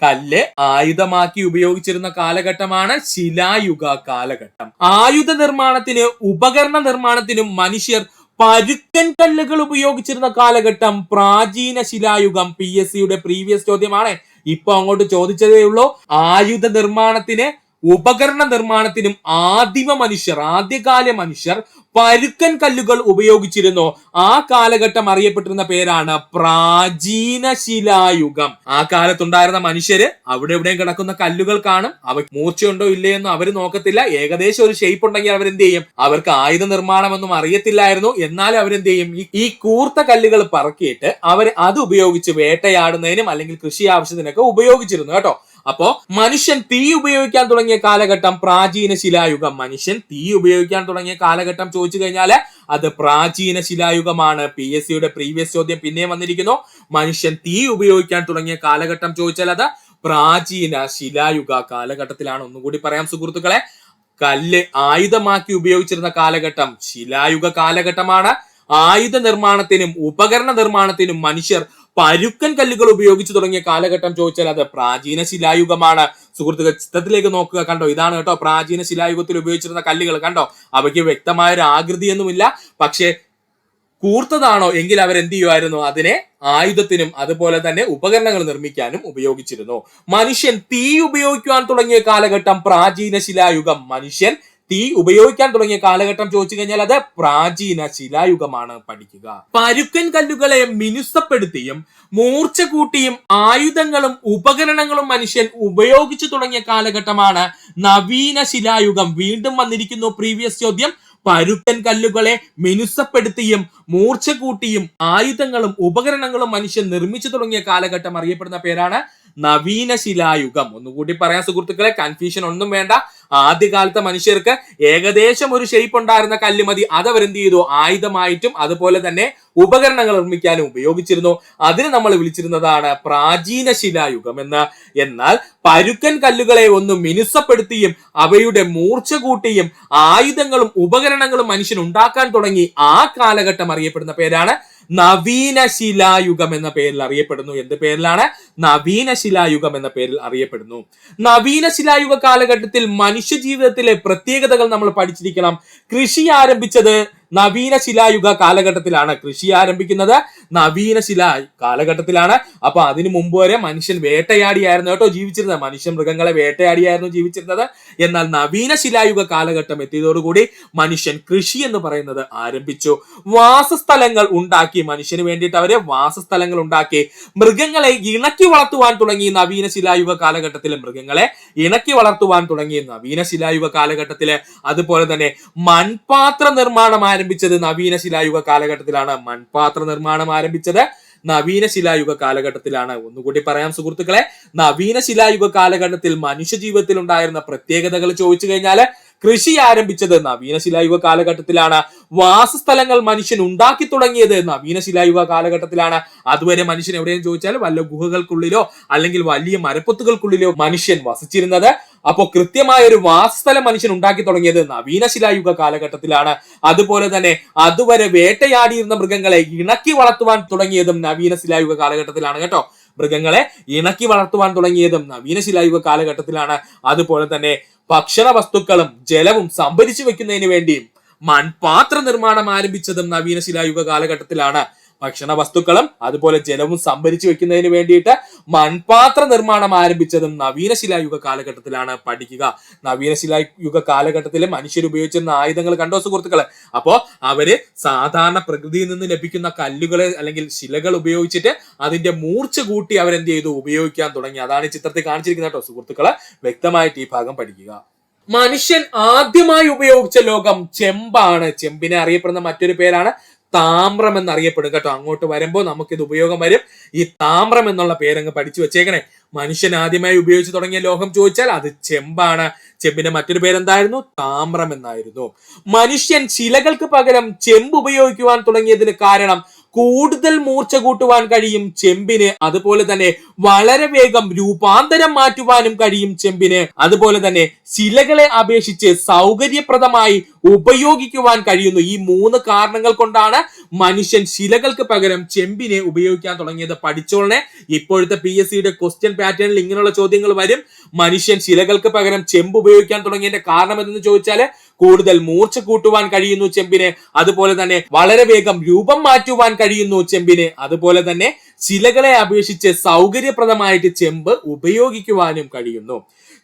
കല്ല് ആയുധമാക്കി ഉപയോഗിച്ചിരുന്ന കാലഘട്ടമാണ് ശിലായുഗ കാലഘട്ടം. ആയുധ നിർമ്മാണത്തിന്, ഉപകരണ നിർമ്മാണത്തിനും മനുഷ്യർ പരുക്കൻ കല്ലുകൾ ഉപയോഗിച്ചിരുന്ന കാലഘട്ടം പ്രാചീന ശിലായുഗം. PSCയുടെ പ്രീവിയസ് ചോദ്യമാണ്. ഇപ്പൊ അങ്ങോട്ട് ചോദിച്ചതേ ഉള്ളൂ. ആയുധ നിർമ്മാണത്തിന്, ഉപകരണ നിർമ്മാണത്തിനും ആദ്യകാല മനുഷ്യർ പരുക്കൻ കല്ലുകൾ ഉപയോഗിച്ചിരുന്നു. ആ കാലഘട്ടം അറിയപ്പെട്ടിരുന്ന പേരാണ് പ്രാചീന ശിലായുഗം. ആ കാലത്തുണ്ടായിരുന്ന മനുഷ്യര് അവിടെ എവിടെയും കിടക്കുന്ന കല്ലുകൾ കാണും. അവ മൂർച്ചയുണ്ടോ ഇല്ലയെന്നും അവർ നോക്കത്തില്ല. ഏകദേശം ഒരു ഷേപ്പ് ഉണ്ടെങ്കിൽ അവരെന്ത് ചെയ്യും? അവർക്ക് ആയുധ നിർമ്മാണമൊന്നും അറിയത്തില്ലായിരുന്നു. എന്നാലും അവരെന്ത് ചെയ്യും? ഈ കൂർത്ത കല്ലുകൾ പറക്കിയിട്ട് അവർ അത് ഉപയോഗിച്ച് വേട്ടയാടുന്നതിനും അല്ലെങ്കിൽ കൃഷി ആവശ്യത്തിനൊക്കെ ഉപയോഗിച്ചിരുന്നു കേട്ടോ. അപ്പോ മനുഷ്യൻ തീ ഉപയോഗിക്കാൻ തുടങ്ങിയ കാലഘട്ടം പ്രാചീന ശിലായുഗം. മനുഷ്യൻ തീ ഉപയോഗിക്കാൻ തുടങ്ങിയ കാലഘട്ടം ചോദിച്ചു കഴിഞ്ഞാൽ അത് പ്രാചീന ശിലായുഗമാണ്. PSCയുടെ പ്രീവിയസ് ചോദ്യം പിന്നെയും വന്നിരിക്കുന്നു. മനുഷ്യൻ തീ ഉപയോഗിക്കാൻ തുടങ്ങിയ കാലഘട്ടം ചോദിച്ചാൽ അത് പ്രാചീന ശിലായുഗ കാലഘട്ടത്തിലാണ്. ഒന്നുകൂടി പറയാം സുഹൃത്തുക്കളെ. കല്ല് ആയുധമാക്കി ഉപയോഗിച്ചിരുന്ന കാലഘട്ടം ശിലായുഗ കാലഘട്ടമാണ്. ആയുധ നിർമ്മാണത്തിനും ഉപകരണ നിർമ്മാണത്തിനും മനുഷ്യർ പരുക്കൻ കല്ലുകൾ ഉപയോഗിച്ചു തുടങ്ങിയ കാലഘട്ടം ചോദിച്ചാൽ അത് പ്രാചീന ശിലായുഗമാണ്. സുഹൃത്തുക്കൾ ചിത്രത്തിലേക്ക് നോക്കുക. കണ്ടോ, ഇതാണ് കേട്ടോ പ്രാചീന ശിലായുഗത്തിൽ ഉപയോഗിച്ചിരുന്ന കല്ലുകൾ. കണ്ടോ, അവയ്ക്ക് വ്യക്തമായ ഒരു ആകൃതിയൊന്നുമില്ല. പക്ഷേ കൂർത്തതാണോ എങ്കിൽ അവരെന്ത് ചെയ്യുമായിരുന്നു? അതിനെ ആയുധത്തിനും അതുപോലെ തന്നെ ഉപകരണങ്ങൾ നിർമ്മിക്കാനും ഉപയോഗിച്ചിരുന്നു. മനുഷ്യൻ തീ ഉപയോഗിക്കുവാൻ തുടങ്ങിയ കാലഘട്ടം പ്രാചീന ശിലായുഗം. മനുഷ്യൻ തീ ഉപയോഗിക്കാൻ തുടങ്ങിയ കാലഘട്ടം ചോദിച്ചു കഴിഞ്ഞാൽ അത് പ്രാചീന ശിലായുഗമാണ്. പഠിക്കുക. പരുക്കൻ കല്ലുകളെ മിനുസപ്പെടുത്തിയും മൂർച്ച കൂട്ടിയും ആയുധങ്ങളും ഉപകരണങ്ങളും മനുഷ്യൻ ഉപയോഗിച്ചു തുടങ്ങിയ കാലഘട്ടമാണ് നവീന ശിലായുഗം. വീണ്ടും വന്നിരിക്കുന്നു പ്രീവിയസ് ചോദ്യം. പരുക്കൻ കല്ലുകളെ മിനുസപ്പെടുത്തിയും മൂർച്ച കൂട്ടിയും ആയുധങ്ങളും ഉപകരണങ്ങളും മനുഷ്യൻ നിർമ്മിച്ചു തുടങ്ങിയ കാലഘട്ടം അറിയപ്പെടുന്ന പേരാണ് നവീന ശിലായുഗം. ഒന്നുകൂടി പറയാൻ സുഹൃത്തുക്കളെ, കൺഫ്യൂഷൻ ഒന്നും വേണ്ട. ആദ്യകാലത്തെ മനുഷ്യർക്ക് ഏകദേശം ഒരു ഷേപ്പ് ഉണ്ടായിരുന്ന കല്ല് മതി. അതവരെന്ത് ചെയ്തു? ആയുധമായിട്ടും അതുപോലെ തന്നെ ഉപകരണങ്ങൾ നിർമ്മിക്കാനും ഉപയോഗിച്ചിരുന്നു. അതിന് നമ്മൾ വിളിച്ചിരുന്നതാണ് പ്രാചീന ശിലായുഗം എന്ന്. എന്നാൽ പരുക്കൻ കല്ലുകളെ ഒന്ന് മിനുസപ്പെടുത്തിയും അവയുടെ മൂർച്ച കൂട്ടിയും ആയുധങ്ങളും ഉപകരണങ്ങളും മനുഷ്യൻ ഉണ്ടാക്കാൻ തുടങ്ങി. ആ കാലഘട്ടം അറിയപ്പെടുന്ന പേരാണ് നവീന ശിലായുഗം എന്ന പേരിൽ അറിയപ്പെടുന്നു. എന്ത് പേരിലാണ്? നവീന ശിലായുഗം എന്ന പേരിൽ അറിയപ്പെടുന്നു. നവീന ശിലായുഗ കാലഘട്ടത്തിൽ മനുഷ്യ ജീവിതത്തിലെ പ്രത്യേകതകൾ നമ്മൾ പഠിച്ചിരിക്കണം. കൃഷി ആരംഭിച്ചത് നവീന ശിലായുഗ കാലഘട്ടത്തിലാണ്. കൃഷി ആരംഭിക്കുന്നത് നവീന ശിലാ കാലഘട്ടത്തിലാണ്. അപ്പൊ അതിനു മുമ്പ് വരെ മനുഷ്യൻ വേട്ടയാടിയായിരുന്നു കേട്ടോ ജീവിച്ചിരുന്നത്. മനുഷ്യൻ മൃഗങ്ങളെ വേട്ടയാടിയായിരുന്നു ജീവിച്ചിരുന്നത്. എന്നാൽ നവീന ശിലായുഗ കാലഘട്ടം എത്തിയതോടുകൂടി മനുഷ്യൻ കൃഷി എന്ന് പറയുന്നത് ആരംഭിച്ചു. വാസസ്ഥലങ്ങൾ ഉണ്ടാക്കി. മനുഷ്യന് വേണ്ടിയിട്ട് അവര് വാസസ്ഥലങ്ങൾ ഉണ്ടാക്കി. മൃഗങ്ങളെ ഇണക്കി വളർത്തുവാൻ തുടങ്ങി നവീന ശിലായുഗ കാലഘട്ടത്തില്. മൃഗങ്ങളെ ഇണക്കി വളർത്തുവാൻ തുടങ്ങി നവീന ശിലായുഗ കാലഘട്ടത്തില്. അതുപോലെ തന്നെ മൺപാത്ര നിർമ്മാണം ആരംഭിച്ചത് നവീന ശിലായുഗ കാലഘട്ടത്തിലാണ്. മൺപാത്ര നിർമ്മാണം ആരംഭിച്ചത് നവീന ശിലായുഗ കാലഘട്ടത്തിലാണ്. ഒന്നുകൂടി പറയാം സുഹൃത്തുക്കളെ, നവീന ശിലായുഗ കാലഘട്ടത്തിൽ മനുഷ്യ ജീവിതത്തിൽ ഉണ്ടായിരുന്ന പ്രത്യേകതകൾ ചോദിച്ചു കഴിഞ്ഞാൽ കൃഷി ആരംഭിച്ചത് നവീന ശിലായുഗ കാലഘട്ടത്തിലാണ്. വാസസ്ഥലങ്ങൾ മനുഷ്യൻ ഉണ്ടാക്കി തുടങ്ങിയത് നവീന ശിലായുഗ കാലഘട്ടത്തിലാണ്. അതുവരെ മനുഷ്യൻ എവിടെയും ചോദിച്ചാൽ വല്ല ഗുഹകൾക്കുള്ളിലോ അല്ലെങ്കിൽ വലിയ മരപ്പൊത്തുകൾക്കുള്ളിലോ മനുഷ്യൻ വസിച്ചിരുന്നത്. അപ്പോ കൃത്യമായ ഒരു വാസസ്ഥലം മനുഷ്യൻ ഉണ്ടാക്കി തുടങ്ങിയത് നവീന ശിലായുഗ കാലഘട്ടത്തിലാണ്. അതുപോലെ തന്നെ അതുവരെ വേട്ടയാടിയിരുന്ന മൃഗങ്ങളെ ഇണക്കി വളർത്തുവാൻ തുടങ്ങിയതും നവീന ശിലായുഗ കാലഘട്ടത്തിലാണ് കേട്ടോ. മൃഗങ്ങളെ ഇണക്കി വളർത്തുവാൻ തുടങ്ങിയതും നവീന ശിലായുഗ കാലഘട്ടത്തിലാണ്. അതുപോലെ തന്നെ ഭക്ഷണ വസ്തുക്കളും ജലവും സംഭരിച്ചു വെക്കുന്നതിന് വേണ്ടിയും മൺപാത്ര നിർമ്മാണം ആരംഭിച്ചതും നവീന ശിലായുഗ കാലഘട്ടത്തിലാണ്. ഭക്ഷണ വസ്തുക്കളും അതുപോലെ ജലവും സംഭരിച്ചു വെക്കുന്നതിന് വേണ്ടിയിട്ട് മൺപാത്ര നിർമ്മാണം ആരംഭിച്ചതും നവീന ശിലായുഗ കാലഘട്ടത്തിലാണ്. പഠിക്കുക. നവീന ശിലായുഗ കാലഘട്ടത്തിൽ മനുഷ്യർ ഉപയോഗിച്ചിരുന്ന ആയുധങ്ങൾ കണ്ടോ സുഹൃത്തുക്കളെ? അപ്പോ അവര് സാധാരണ പ്രകൃതിയിൽ നിന്ന് ലഭിക്കുന്ന കല്ലുകളെ അല്ലെങ്കിൽ ശിലകൾ ഉപയോഗിച്ചിട്ട് അതിന്റെ മൂർച്ച കൂട്ടി അവരെന്ത് ചെയ്തു? ഉപയോഗിക്കാൻ തുടങ്ങി. അതാണ് ഈ ചിത്രത്തിൽ കാണിച്ചിരിക്കുന്നത് കേട്ടോ സുഹൃത്തുക്കളെ. വ്യക്തമായിട്ട് ഈ ഭാഗം പഠിക്കുക. മനുഷ്യൻ ആദ്യമായി ഉപയോഗിച്ച ലോകം ചെമ്പാണ്. ചെമ്പിനെ അറിയപ്പെടുന്ന മറ്റൊരു പേരാണ് താമ്രം എന്നറിയപ്പെടും കേട്ടോ. അങ്ങോട്ട് വരുമ്പോൾ നമുക്കിത് ഉപയോഗം വരും. ഈ താമ്രം എന്നുള്ള പേരങ്ങ് പഠിച്ചു വെച്ചേക്കണേ. മനുഷ്യൻ ആദ്യമായി ഉപയോഗിച്ച് തുടങ്ങിയ ലോഹം ചോദിച്ചാൽ അത് ചെമ്പാണ്. ചെമ്പിന്റെ മറ്റൊരു പേരെന്തായിരുന്നു? താമ്രം എന്നായിരുന്നു. മനുഷ്യൻ ശിലകൾക്ക് പകരം ചെമ്പ് ഉപയോഗിക്കുവാൻ തുടങ്ങിയതിന് കാരണം കൂടുതൽ മൂർച്ച കൂട്ടുവാൻ കഴിയും ചെമ്പിന്. അതുപോലെ തന്നെ വളരെ വേഗം രൂപാന്തരം മാറ്റുവാനും കഴിയും ചെമ്പിന്. അതുപോലെ തന്നെ ശിലകളെ അപേക്ഷിച്ച് സൗകര്യപ്രദമായി ഉപയോഗിക്കുവാൻ കഴിയുന്നു. ഈ 3 കാരണങ്ങൾ കൊണ്ടാണ് മനുഷ്യൻ ശിലകൾക്ക് പകരം ചെമ്പിനെ ഉപയോഗിക്കാൻ തുടങ്ങിയത്. പഠിച്ചോളനെ. ഇപ്പോഴത്തെ PSCയുടെ ക്വസ്റ്റ്യൻ പാറ്റേണിൽ ഇങ്ങനെയുള്ള ചോദ്യങ്ങൾ വരും. മനുഷ്യൻ ശിലകൾക്ക് പകരം ചെമ്പ് ഉപയോഗിക്കാൻ തുടങ്ങിയതിന്റെ കാരണം എന്തെന്ന് ചോദിച്ചാൽ കൂടുതൽ മൂർച്ച കൂട്ടുവാൻ കഴിയുന്നു ചെമ്പിന്. അതുപോലെ തന്നെ വളരെ വേഗം രൂപം മാറ്റുവാൻ കഴിയുന്നു ചെമ്പിന്. അതുപോലെ തന്നെ ശിലകളെ അപേക്ഷിച്ച് സൗകര്യപ്രദമായിട്ട് ചെമ്പ് ഉപയോഗിക്കുവാനും കഴിയുന്നു.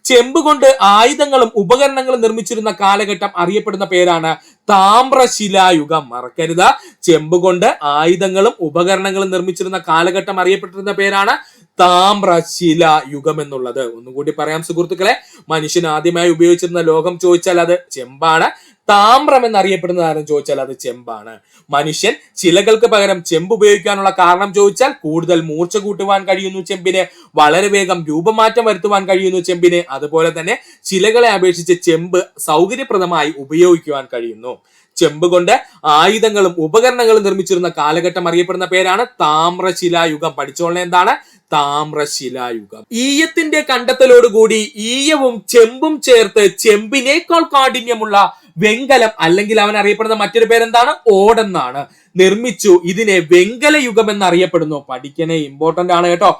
ചെമ്പ് കൊണ്ട് ആയുധങ്ങളും ഉപകരണങ്ങളും നിർമ്മിച്ചിരുന്ന കാലഘട്ടം അറിയപ്പെടുന്ന പേരാണ് താമ്രശിലായുഗം. മറക്കരുത്. ചെമ്പ് കൊണ്ട് ആയുധങ്ങളും ഉപകരണങ്ങളും നിർമ്മിച്ചിരുന്ന കാലഘട്ടം അറിയപ്പെട്ടിരുന്ന പേരാണ് താമ്രശിലായുഗം എന്നുള്ളത്. ഒന്നുകൂടി പറയാം സുഹൃത്തുക്കളെ. മനുഷ്യൻ ആദ്യമായി ഉപയോഗിച്ചിരുന്ന ലോഹം ചോദിച്ചാൽ അത് ചെമ്പാണ്. താമ്രം എന്നറിയപ്പെടുന്നതാരും ചോദിച്ചാൽ അത് ചെമ്പാണ്. മനുഷ്യൻ ശിലകൾക്ക് പകരം ചെമ്പ് ഉപയോഗിക്കാനുള്ള കാരണം ചോദിച്ചാൽ കൂടുതൽ മൂർച്ച കൂട്ടുവാൻ കഴിയുന്നു ചെമ്പിന്. വളരെ വേഗം രൂപമാറ്റം വരുത്തുവാൻ കഴിയുന്നു ചെമ്പിന്. അതുപോലെ തന്നെ ശിലകളെ അപേക്ഷിച്ച് ചെമ്പ് സൗകര്യപ്രദമായി ഉപയോഗിക്കുവാൻ കഴിയുന്നു. ചെമ്പ് കൊണ്ട് ആയുധങ്ങളും ഉപകരണങ്ങളും നിർമ്മിച്ചിരുന്ന കാലഘട്ടം അറിയപ്പെടുന്ന പേരാണ് താമ്രശിലായുഗം. പഠിച്ചോളെ എന്താണ് താമ്രശിലായുഗം. ഈയത്തിന്റെ കണ്ടെത്തലോടുകൂടി ഈയവും ചെമ്പും ചേർത്ത് ചെമ്പിനേക്കാൾ കാഠിന്യമുള്ള വെങ്കലം അല്ലെങ്കിൽ അവൻ അറിയപ്പെടുന്ന മറ്റൊരു പേരെന്താണ്? ഓടെന്നാണ് നിർമ്മിച്ചു. ഇതിനെ വെങ്കല യുഗം എന്നറിയപ്പെടുന്നു. പഠിക്കണേ, ഇമ്പോർട്ടന്റ് ആണ് കേട്ടോ.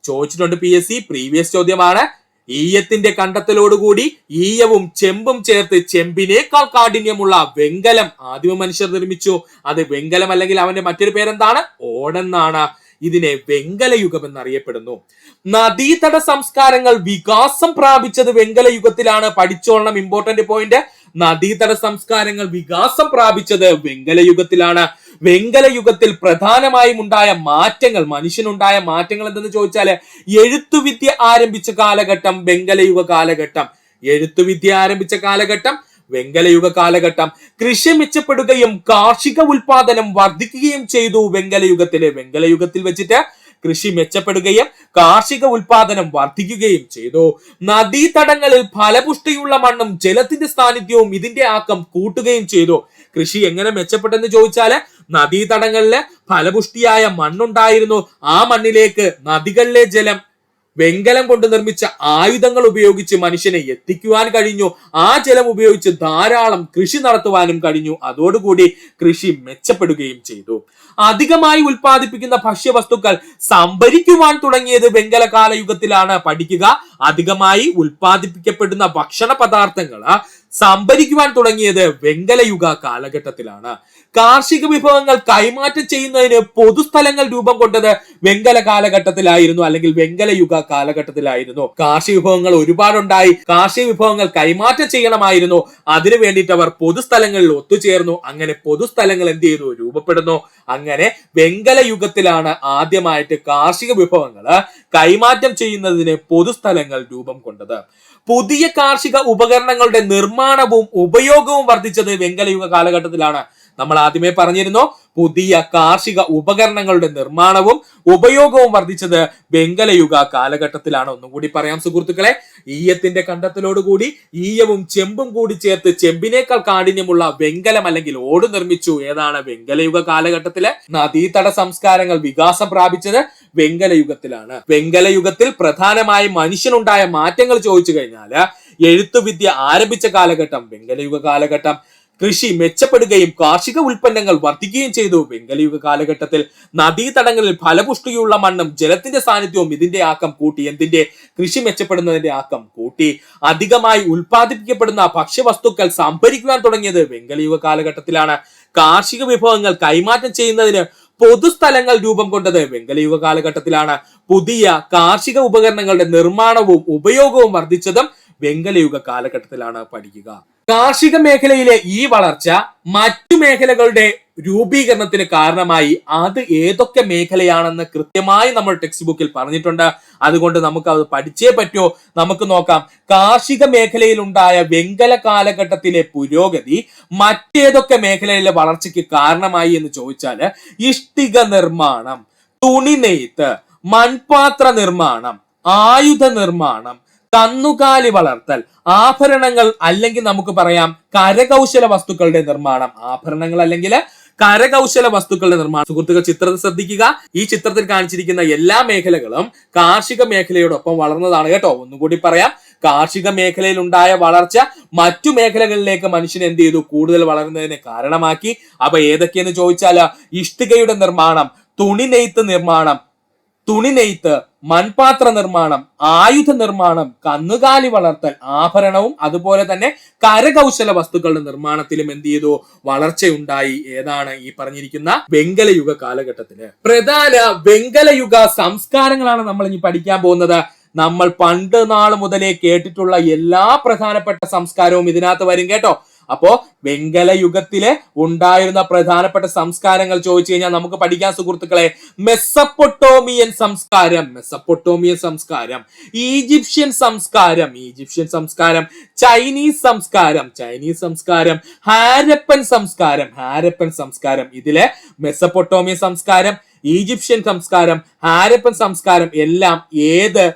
ചോദിച്ചിട്ടുണ്ട് PSC. പ്രീവിയസ് ചോദ്യമാണ്. ഈയത്തിന്റെ കണ്ടെത്തലോടുകൂടി ഈയവും ചെമ്പും ചേർത്ത് ചെമ്പിനേക്കാൾ കാഠിന്യമുള്ള വെങ്കലം ആദ്യമ മനുഷ്യർ നിർമ്മിച്ചു. അത് വെങ്കലം അല്ലെങ്കിൽ അവന്റെ മറ്റൊരു പേരെന്താണ്? ഓടെന്നാണ്. ഇതിനെ വെങ്കല യുഗം എന്നറിയപ്പെടുന്നു. നദീതട സംസ്കാരങ്ങൾ വികാസം പ്രാപിച്ചത് വെങ്കല യുഗത്തിലാണ്. പഠിച്ചോളണം, ഇമ്പോർട്ടന്റ് പോയിന്റ്. നദീതട സംസ്കാരങ്ങൾ വികാസം പ്രാപിച്ചത് വെങ്കല യുഗത്തിലാണ്. വെങ്കല യുഗത്തിൽ പ്രധാനമായും ഉണ്ടായ മാറ്റങ്ങൾ, മനുഷ്യനുണ്ടായ മാറ്റങ്ങൾ എന്തെന്ന് ചോദിച്ചാല് എഴുത്തുവിദ്യ ആരംഭിച്ച കാലഘട്ടം വെങ്കലയുഗ കാലഘട്ടം. എഴുത്തുവിദ്യ ആരംഭിച്ച കാലഘട്ടം വെങ്കലയുഗ കാലഘട്ടം. കൃഷി മെച്ചപ്പെടുകയും കാർഷിക ഉൽപാദനം വർദ്ധിക്കുകയും ചെയ്തു വെങ്കലയുഗത്തില്. വെങ്കലയുഗത്തിൽ വെച്ചിട്ട് കൃഷി മെച്ചപ്പെടുകയും കാർഷിക ഉൽപാദനം വർദ്ധിക്കുകയും ചെയ്തു. നദീതടങ്ങളിൽ ഫലപുഷ്ടിയുള്ള മണ്ണും ജലത്തിന്റെ സാന്നിധ്യവും ഇതിന്റെ ആക്കം കൂട്ടുകയും ചെയ്തു. കൃഷി എങ്ങനെ മെച്ചപ്പെട്ടെന്ന് ചോദിച്ചാല് നദീതടങ്ങളില് ഫലപുഷ്ടിയായ മണ്ണുണ്ടായിരുന്നു. ആ മണ്ണിലേക്ക് നദികളിലെ ജലം വെങ്കലം കൊണ്ട് നിർമ്മിച്ച ആയുധങ്ങൾ ഉപയോഗിച്ച് മനുഷ്യനെ എത്തിക്കുവാൻ കഴിഞ്ഞു. ആ ജലം ഉപയോഗിച്ച് ധാരാളം കൃഷി നടത്തുവാനും കഴിഞ്ഞു. അതോടുകൂടി കൃഷി മെച്ചപ്പെടുകയും ചെയ്തു. അധികമായി ഉൽപ്പാദിപ്പിക്കുന്ന ഭക്ഷ്യവസ്തുക്കൾ സംഭരിക്കുവാൻ തുടങ്ങിയത് വെങ്കല കാലയുഗത്തിലാണ്. പഠിക്കുക, അധികമായി ഉൽപ്പാദിപ്പിക്കപ്പെടുന്ന ഭക്ഷണ പദാർത്ഥങ്ങൾ സംഭരിക്കുവാൻ തുടങ്ങിയത് വെങ്കലയുഗ കാലഘട്ടത്തിലാണ്. കാർഷിക വിഭവങ്ങൾ കൈമാറ്റം ചെയ്യുന്നതിന് പൊതുസ്ഥലങ്ങൾ രൂപം കൊണ്ടത് വെങ്കല കാലഘട്ടത്തിലായിരുന്നു, അല്ലെങ്കിൽ വെങ്കലയുഗ കാലഘട്ടത്തിലായിരുന്നു. കാർഷിക വിഭവങ്ങൾ ഒരുപാടുണ്ടായി. കാർഷിക വിഭവങ്ങൾ കൈമാറ്റം ചെയ്യണമായിരുന്നു. അതിനു വേണ്ടിയിട്ട് അവർ പൊതുസ്ഥലങ്ങളിൽ ഒത്തുചേർന്നു. അങ്ങനെ പൊതുസ്ഥലങ്ങൾ എന്ത് ചെയ്തു? രൂപപ്പെടുന്നു. അങ്ങനെ വെങ്കല യുഗത്തിലാണ് ആദ്യമായിട്ട് കാർഷിക വിഭവങ്ങൾ കൈമാറ്റം ചെയ്യുന്നതിന് പൊതുസ്ഥലങ്ങൾ രൂപം കൊണ്ടത്. പുതിയ കാർഷിക ഉപകരണങ്ങളുടെ നിർമ്മാണവും ഉപയോഗവും വർദ്ധിച്ചത് വെങ്കലയുഗ കാലഘട്ടത്തിലാണ്. നമ്മൾ ആദ്യമേ പറഞ്ഞിരുന്നു, പുതിയ കാർഷിക ഉപകരണങ്ങളുടെ നിർമ്മാണവും ഉപയോഗവും വർദ്ധിച്ചത് വെങ്കലയുഗ കാലഘട്ടത്തിലാണ്. ഒന്നുകൂടി പറയാം സുഹൃത്തുക്കളെ, ഈയത്തിന്റെ കണ്ടെത്തലോടുകൂടി ഈയവും ചെമ്പും കൂടി ചേർത്ത് ചെമ്പിനേക്കാൾ കാഠിന്യമുള്ള വെങ്കലം അല്ലെങ്കിൽ ഓട് നിർമ്മിച്ചു. ഏതാണ്? വെങ്കലയുഗ കാലഘട്ടത്തിലെ. നദീതട സംസ്കാരങ്ങൾ വികാസം പ്രാപിച്ചത് വെങ്കലയുഗത്തിലാണ്. വെങ്കലയുഗത്തിൽ പ്രധാനമായും മനുഷ്യനുണ്ടായ മാറ്റങ്ങൾ ചോദിച്ചു കഴിഞ്ഞാല് എഴുത്തുവിദ്യ ആരംഭിച്ച കാലഘട്ടം വെങ്കലയുഗ കാലഘട്ടം. കൃഷി മെച്ചപ്പെടുകയും കാർഷിക ഉൽപ്പന്നങ്ങൾ വർദ്ധിക്കുകയും ചെയ്തു വെങ്കലയുഗ കാലഘട്ടത്തിൽ. നദീതടങ്ങളിൽ ഫലപുഷ്ടിയുള്ള മണ്ണും ജലത്തിന്റെ സാന്നിധ്യവും ഇതിന്റെ ആക്കം കൂട്ടി. എന്തിന്റെ? കൃഷി മെച്ചപ്പെടുന്നതിന്റെ ആക്കം കൂട്ടി. അധികമായി ഉൽപ്പാദിപ്പിക്കപ്പെടുന്ന ഭക്ഷ്യവസ്തുക്കൾ സംഭരിക്കുവാൻ തുടങ്ങിയത് വെങ്കലയുഗ കാലഘട്ടത്തിലാണ്. കാർഷിക വിഭവങ്ങൾ കൈമാറ്റം ചെയ്യുന്നതിന് പൊതുസ്ഥലങ്ങൾ രൂപം കൊണ്ടത് വെങ്കലയുഗ കാലഘട്ടത്തിലാണ്. പുതിയ കാർഷിക ഉപകരണങ്ങളുടെ നിർമ്മാണവും ഉപയോഗവും വർദ്ധിച്ചതും വെങ്കലയുഗ കാലഘട്ടത്തിലാണ്. പഠിക്കുക, കാർഷിക മേഖലയിലെ ഈ വളർച്ച മറ്റു മേഖലകളുടെ രൂപീകരണത്തിന് കാരണമായി. അത് ഏതൊക്കെ മേഖലയാണെന്ന് കൃത്യമായി നമ്മൾ ടെക്സ്റ്റ് ബുക്കിൽ പറഞ്ഞിട്ടുണ്ട്. അതുകൊണ്ട് നമുക്ക് അത് പഠിച്ചേ പറ്റൂ. നമുക്ക് നോക്കാം. കാർഷിക മേഖലയിൽ ഉണ്ടായ വെങ്കല കാലഘട്ടത്തിലെ പുരോഗതി മറ്റേതൊക്കെ മേഖലയിലെ വളർച്ചയ്ക്ക് കാരണമായി എന്ന് ചോദിച്ചാൽ ഇഷ്ടിക നിർമ്മാണം, തുണി നെയ്ത്ത്, മൺപാത്ര നിർമ്മാണം, ആയുധ നിർമ്മാണം, കന്നുകാലി വളർത്തൽ, ആഭരണങ്ങൾ അല്ലെങ്കിൽ നമുക്ക് പറയാം കരകൗശല വസ്തുക്കളുടെ നിർമ്മാണം. ആഭരണങ്ങൾ അല്ലെങ്കിൽ കരകൗശല വസ്തുക്കളുടെ നിർമ്മാണം. സുഹൃത്തുക്കൾ, ചിത്രത്തിൽ ശ്രദ്ധിക്കുക. ഈ ചിത്രത്തിൽ കാണിച്ചിരിക്കുന്ന എല്ലാ മേഖലകളും കാർഷിക മേഖലയോടൊപ്പം വളർന്നതാണ് കേട്ടോ. ഒന്നുകൂടി പറയാം, കാർഷിക മേഖലയിൽ ഉണ്ടായ വളർച്ച മറ്റു മേഖലകളിലേക്ക് മനുഷ്യൻ എന്ത് ചെയ്തു? കൂടുതൽ വളരുന്നതിന് കാരണമാക്കി. അപ്പൊ ഏതൊക്കെയെന്ന് ചോദിച്ചാൽ ഇഷ്ടികയുടെ നിർമ്മാണം, തുണി നെയ്ത്ത്, മൺപാത്ര നിർമ്മാണം, ആയുധ നിർമ്മാണം, കന്നുകാലി വളർത്തൽ, ആഭരണവും അതുപോലെ തന്നെ കരകൗശല വസ്തുക്കളുടെ നിർമ്മാണത്തിലും എന്ത് ചെയ്തു? വളർച്ചയുണ്ടായി. ഏതാണ്? ഈ പറഞ്ഞിരിക്കുന്ന വെങ്കലയുഗ കാലഘട്ടത്തില്. പ്രധാന വെങ്കലയുഗ സംസ്കാരങ്ങളാണ് നമ്മൾ ഇനി പഠിക്കാൻ പോകുന്നത്. നമ്മൾ പണ്ട് നാൾ മുതലേ കേട്ടിട്ടുള്ള എല്ലാ പ്രധാനപ്പെട്ട സംസ്കാരവും ഇതിനകത്ത് വരും കേട്ടോ. അപ്പോ വെങ്കല യുഗത്തിലെ ഉണ്ടായിരുന്ന പ്രധാനപ്പെട്ട സംസ്കാരങ്ങൾ ചോദിച്ചു കഴിഞ്ഞാൽ നമുക്ക് പഠിക്കാൻ സുഹൃത്തുക്കളെ. മെസ്സപ്പൊട്ടോമിയൻ സംസ്കാരം, ഈജിപ്ഷ്യൻ സംസ്കാരം, ചൈനീസ് സംസ്കാരം, ഹാരപ്പൻ സംസ്കാരം. ഇതിലെ മെസ്സപ്പൊട്ടോമിയൻ സംസ്കാരം, ഈജിപ്ഷ്യൻ സംസ്കാരം, ഹാരപ്പൻ സംസ്കാരം എല്ലാം ഏത്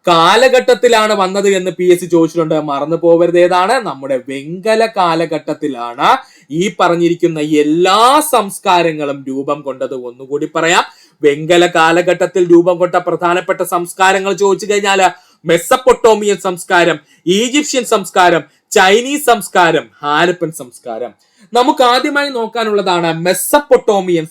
കാലഘട്ടത്തിലാണ് വന്നത് എന്ന് PSC ചോദിച്ചിട്ടുണ്ട്. മറന്നു പോകരുത്. ഏതാണ്? നമ്മുടെ വെങ്കല കാലഘട്ടത്തിലാണ് ഈ പറഞ്ഞിരിക്കുന്ന എല്ലാ സംസ്കാരങ്ങളും രൂപം കൊണ്ടത്. ഒന്നുകൂടി പറയാം, വെങ്കല കാലഘട്ടത്തിൽ രൂപം കൊണ്ട പ്രധാനപ്പെട്ട സംസ്കാരങ്ങൾ ചോദിച്ചു കഴിഞ്ഞാൽ മെസ്സപ്പൊട്ടോമിയൻ സംസ്കാരം, ഈജിപ്ഷ്യൻ സംസ്കാരം, ചൈനീസ് സംസ്കാരം, ഹാരപ്പൻ സംസ്കാരം. നമുക്ക് ആദ്യമായി നോക്കാനുള്ളതാണ് മെസ്സപ്പൊട്ടോമിയൻ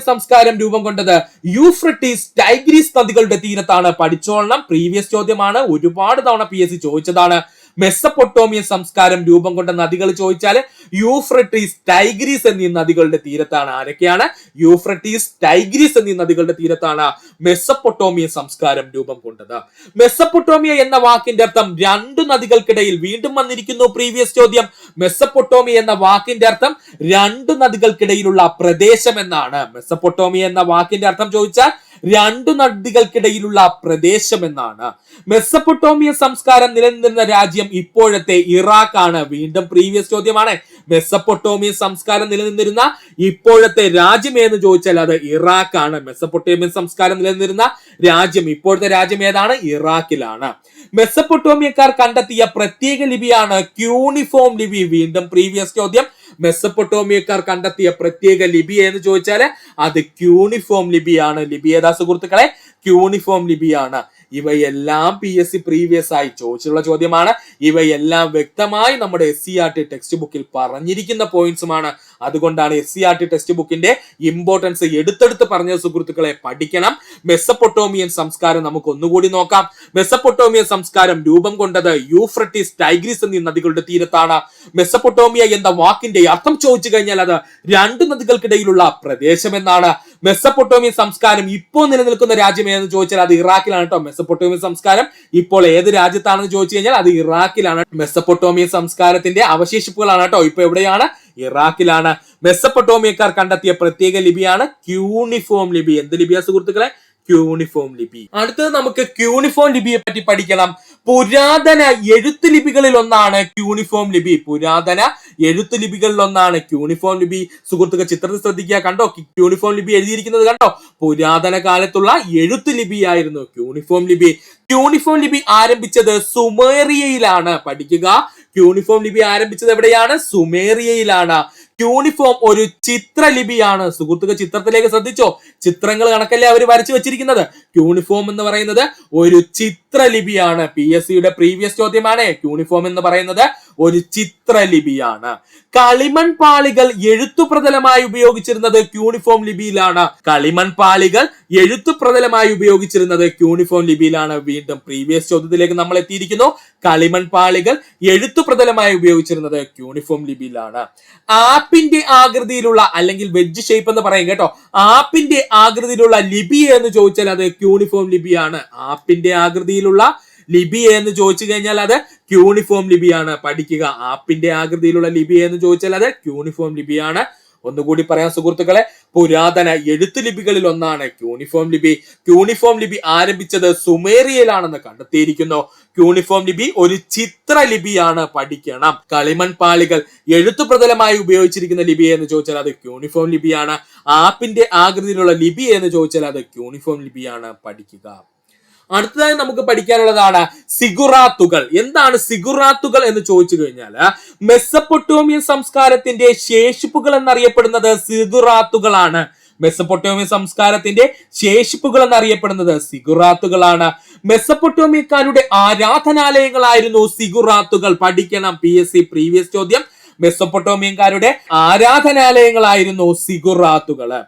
സംസ്കാരം രൂപം കൊണ്ടത് യൂഫ്രട്ടീസ്, ടൈഗ്രീസ് നദികളുടെ തീരത്താണ്. പഠിച്ചോളണം, പ്രീവിയസ് ചോദ്യമാണ്, ഒരുപാട് തവണ PSC ചോദിച്ചതാണ്. മെസ്സപ്പൊട്ടോമിയൻ സംസ്കാരം രൂപം കൊണ്ട നദികൾ ചോദിച്ചാൽ യൂഫ്രട്ടീസ്, ടൈഗ്രീസ് എന്നീ നദികളുടെ തീരത്താണ്. ആരൊക്കെയാണ്? യൂഫ്രട്ടീസ്, ടൈഗ്രീസ് എന്നീ നദികളുടെ തീരത്താണ് മെസ്സപ്പൊട്ടോമിയൻ സംസ്കാരം രൂപം കൊണ്ടത്. മെസ്സപ്പൊട്ടോമിയ എന്ന വാക്കിന്റെ അർത്ഥം രണ്ടു നദികൾക്കിടയിൽ. വീണ്ടും വന്നിരിക്കുന്നു പ്രീവിയസ് ചോദ്യം. മെസ്സപ്പൊട്ടോമിയ എന്ന വാക്കിന്റെ അർത്ഥം രണ്ടു നദികൾക്കിടയിലുള്ള പ്രദേശം എന്നാണ്. മെസ്സപ്പൊട്ടോമിയ എന്ന വാക്കിന്റെ അർത്ഥം ചോദിച്ചാൽ രണ്ടു നദികൾക്കിടയിലുള്ള പ്രദേശം എന്നാണ്. മെസ്സപ്പൊട്ടോമിയ സംസ്കാരം നിലനിന്നിരുന്ന രാജ്യം ഇപ്പോഴത്തെ ഇറാഖ് ആണ്. വീണ്ടും പ്രീവിയസ് ചോദ്യമാണ്. മെസ്സപ്പൊട്ടോമിയ സംസ്കാരം നിലനിന്നിരുന്ന ഇപ്പോഴത്തെ രാജ്യം ഏതെന്ന് ചോദിച്ചാൽ അത് ഇറാഖ് ആണ്. മെസ്സപ്പൊട്ടോമിയ സംസ്കാരം നിലനിന്നിരുന്ന രാജ്യം, ഇപ്പോഴത്തെ രാജ്യം ഏതാണ്? ഇറാഖിലാണ്. മെസ്സപ്പൊട്ടോമിയക്കാർ കണ്ടെത്തിയ പ്രത്യേക ലിപിയാണ് ക്യൂണിഫോം ലിപി. വീണ്ടും പ്രീവിയസ് ചോദ്യം. മെസ്സപ്പൊട്ടോമിയക്കാർ കണ്ടെത്തിയ പ്രത്യേക ലിപി എന്ന് ചോദിച്ചാൽ അത് ക്യൂണിഫോം ലിപിയാണ്. ലിപി ഏതാ സുഹൃത്തുക്കളെ? ക്യൂണിഫോം ലിപിയാണ്. ഇവയെല്ലാം PSC പ്രീവിയസ് ആയി ചോദിച്ചിട്ടുള്ള ചോദ്യമാണ്. ഇവയെല്ലാം വ്യക്തമായി നമ്മുടെ SCERT ടെക്സ്റ്റ് ബുക്കിൽ പറഞ്ഞിരിക്കുന്ന പോയിന്റ്സുമാണ്. അതുകൊണ്ടാണ് SCERT ടെക്സ്റ്റ് ബുക്കിന്റെ ഇമ്പോർട്ടൻസ് എടുത്തെടുത്ത് പറഞ്ഞ സുഹൃത്തുക്കളെ പഠിക്കണം. മെസ്സപ്പൊട്ടോമിയൻ സംസ്കാരം നമുക്ക് ഒന്നുകൂടി നോക്കാം. മെസ്സപ്പൊട്ടോമിയൻ സംസ്കാരം രൂപം കൊണ്ടത് യൂഫ്രട്ടീസ്, ടൈഗ്രീസ് എന്നീ നദികളുടെ തീരത്താണ്. മെസ്സപ്പൊട്ടോമിയ എന്ന വാക്കിന്റെ അർത്ഥം ചോദിച്ചു കഴിഞ്ഞാൽ അത് രണ്ടു നദികൾക്കിടയിലുള്ള പ്രദേശം എന്നാണ്. മെസ്സപ്പൊട്ടോമിയൻ സംസ്കാരം ഇപ്പോൾ നിലനിൽക്കുന്ന രാജ്യം ഏതെന്ന് ചോദിച്ചാൽ അത് ഇറാഖിലാണ് കേട്ടോ. മെസ്സപ്പൊട്ടോമിയൻ സംസ്കാരം ഇപ്പോൾ ഏത് രാജ്യത്താണെന്ന് ചോദിച്ചു കഴിഞ്ഞാൽ അത് ഇറാഖിലാണ്. മെസ്സപ്പൊട്ടോമിയൻ സംസ്കാരത്തിന്റെ അവശേഷിപ്പുകളാണ് കേട്ടോ. ഇപ്പൊ എവിടെയാണ്? ഇറാഖിലാണ്. മെസ്സപ്പൊട്ടോമിയക്കാർ കണ്ടെത്തിയ പ്രത്യേക ലിപിയാണ് ക്യൂണിഫോം ലിപി. എന്ത് ലിപിയാ സുഹൃത്തുക്കളെ? ക്യൂണിഫോം ലിപി. അടുത്തത് നമുക്ക് ക്യൂണിഫോം ലിപിയെ പറ്റി പഠിക്കണം. പുരാതന എഴുത്ത് ലിപികളിൽ ഒന്നാണ് ക്യൂണിഫോം ലിപി. പുരാതന എഴുത്ത് ലിപികളിൽ ഒന്നാണ് ക്യൂണിഫോം ലിപി. സുഹൃത്തുക്കൾ ചിത്രത്തിൽ ശ്രദ്ധിക്കുക. കണ്ടോ ക്യൂണിഫോം ലിപി എഴുതിയിരിക്കുന്നത്? കണ്ടോ? പുരാതന കാലത്തുള്ള എഴുത്ത് ലിപിയായിരുന്നു ക്യൂണിഫോം ലിപി. ക്യൂണിഫോം ലിപി ആരംഭിച്ചത് സുമേറിയയിലാണ്. പഠിക്കുക. ക്യൂണിഫോം ലിപി ആരംഭിച്ചത് എവിടെയാണ്? സുമേറിയയിലാണ്. ക്യൂണിഫോം ഒരു ചിത്രലിപിയാണ്. സുഹൃത്തുക്കൾ ചിത്രത്തിലേക്ക് ശ്രദ്ധിച്ചോ? ചിത്രങ്ങൾ കണക്കല്ലേ അവർ വരച്ചു വെച്ചിരിക്കുന്നത്. ക്യൂണിഫോം എന്ന് പറയുന്നത് ഒരു ചിത്രലിപിയാണ്. PSCയുടെ പ്രീവിയസ് ചോദ്യമാണ്. ക്യൂണിഫോം എന്ന് പറയുന്നത് ഒരു ചിത്രലിപിയാണ്. കളിമൺ പാളികൾ എഴുത്തുപ്രതലമായി ഉപയോഗിച്ചിരുന്നത് ക്യൂണിഫോം ലിപിയിലാണ്. കളിമൺ പാളികൾ എഴുത്തുപ്രതലമായി ഉപയോഗിച്ചിരുന്നത് ക്യൂണിഫോം ലിപിയിലാണ്. വീണ്ടും പ്രീവിയസ് ചോദ്യത്തിലേക്ക് നമ്മൾ എത്തിയിരിക്കുന്നു. കളിമൺ പാളികൾ എഴുത്തുപ്രതലമായി ഉപയോഗിച്ചിരുന്നത് ക്യൂണിഫോം ലിപിയിലാണ്. ആപ്പിന്റെ ആകൃതിയിലുള്ള അല്ലെങ്കിൽ വെഡ്ജ് ഷേപ്പ് എന്ന് പറയും കേട്ടോ. ആപ്പിന്റെ ആകൃതിയിലുള്ള ലിപി എന്ന് ചോദിച്ചാൽ അത് ക്യൂണിഫോം ലിപിയാണ്. ആപ്പിന്റെ ആകൃതിയിലുള്ള ലിപി എന്ന് ചോദിച്ചു കഴിഞ്ഞാൽ അത് ക്യൂണിഫോം ലിപിയാണ്. പഠിക്കുക. ആപ്പിന്റെ ആകൃതിയിലുള്ള ലിപി എന്ന് ചോദിച്ചാൽ അത് ക്യൂണിഫോം ലിപിയാണ്. ഒന്നുകൂടി പറയാം സുഹൃത്തുക്കളെ. പുരാതന എഴുത്ത് ലിപികളിൽ ഒന്നാണ് ക്യൂണിഫോം ലിപി. ക്യൂണിഫോം ലിപി ആരംഭിച്ചത് സുമേറിയയിലാണെന്ന് കണ്ടെത്തിയിരിക്കുന്നു. ക്യൂണിഫോം ലിപി ഒരു ചിത്രലിപിയാണ്. പഠിക്കണം. കളിമൺ പാളികൾ എഴുത്തുപ്രതലമായി ഉപയോഗിച്ചിരിക്കുന്ന ലിപി എന്ന് ചോദിച്ചാൽ അത് ക്യൂണിഫോം ലിപിയാണ്. ആപ്പിന്റെ ആകൃതിയിലുള്ള ലിപി എന്ന് ചോദിച്ചാൽ അത് ക്യൂണിഫോം ലിപിയാണ്. പഠിക്കുക. അടുത്തതായി നമുക്ക് പഠിക്കാനുള്ളതാണ് സിഗുറാത്തുകൾ. എന്താണ് സിഗുറാത്തുകൾ എന്ന് ചോദിച്ചു കഴിഞ്ഞാൽ മെസ്സപ്പൊട്ടോമിയൻ സംസ്കാരത്തിന്റെ ശേഷിപ്പുകൾ എന്നറിയപ്പെടുന്നത് സിഗുറാത്തുകളാണ്. മെസ്സപ്പൊട്ടോമിയൻ സംസ്കാരത്തിന്റെ ശേഷിപ്പുകൾ എന്നറിയപ്പെടുന്നത് സിഗുറാത്തുകളാണ്. മെസ്സപ്പൊട്ടോമിയക്കാരുടെ ആരാധനാലയങ്ങളായിരുന്നു സിഗുറാത്തുകൾ. പഠിക്കണം. PSC പ്രീവിയസ് ചോദ്യം. മെസ്സപ്പൊട്ടോമിയക്കാരുടെ ആരാധനാലയങ്ങളായിരുന്നു സിഗുറാത്തുകള്.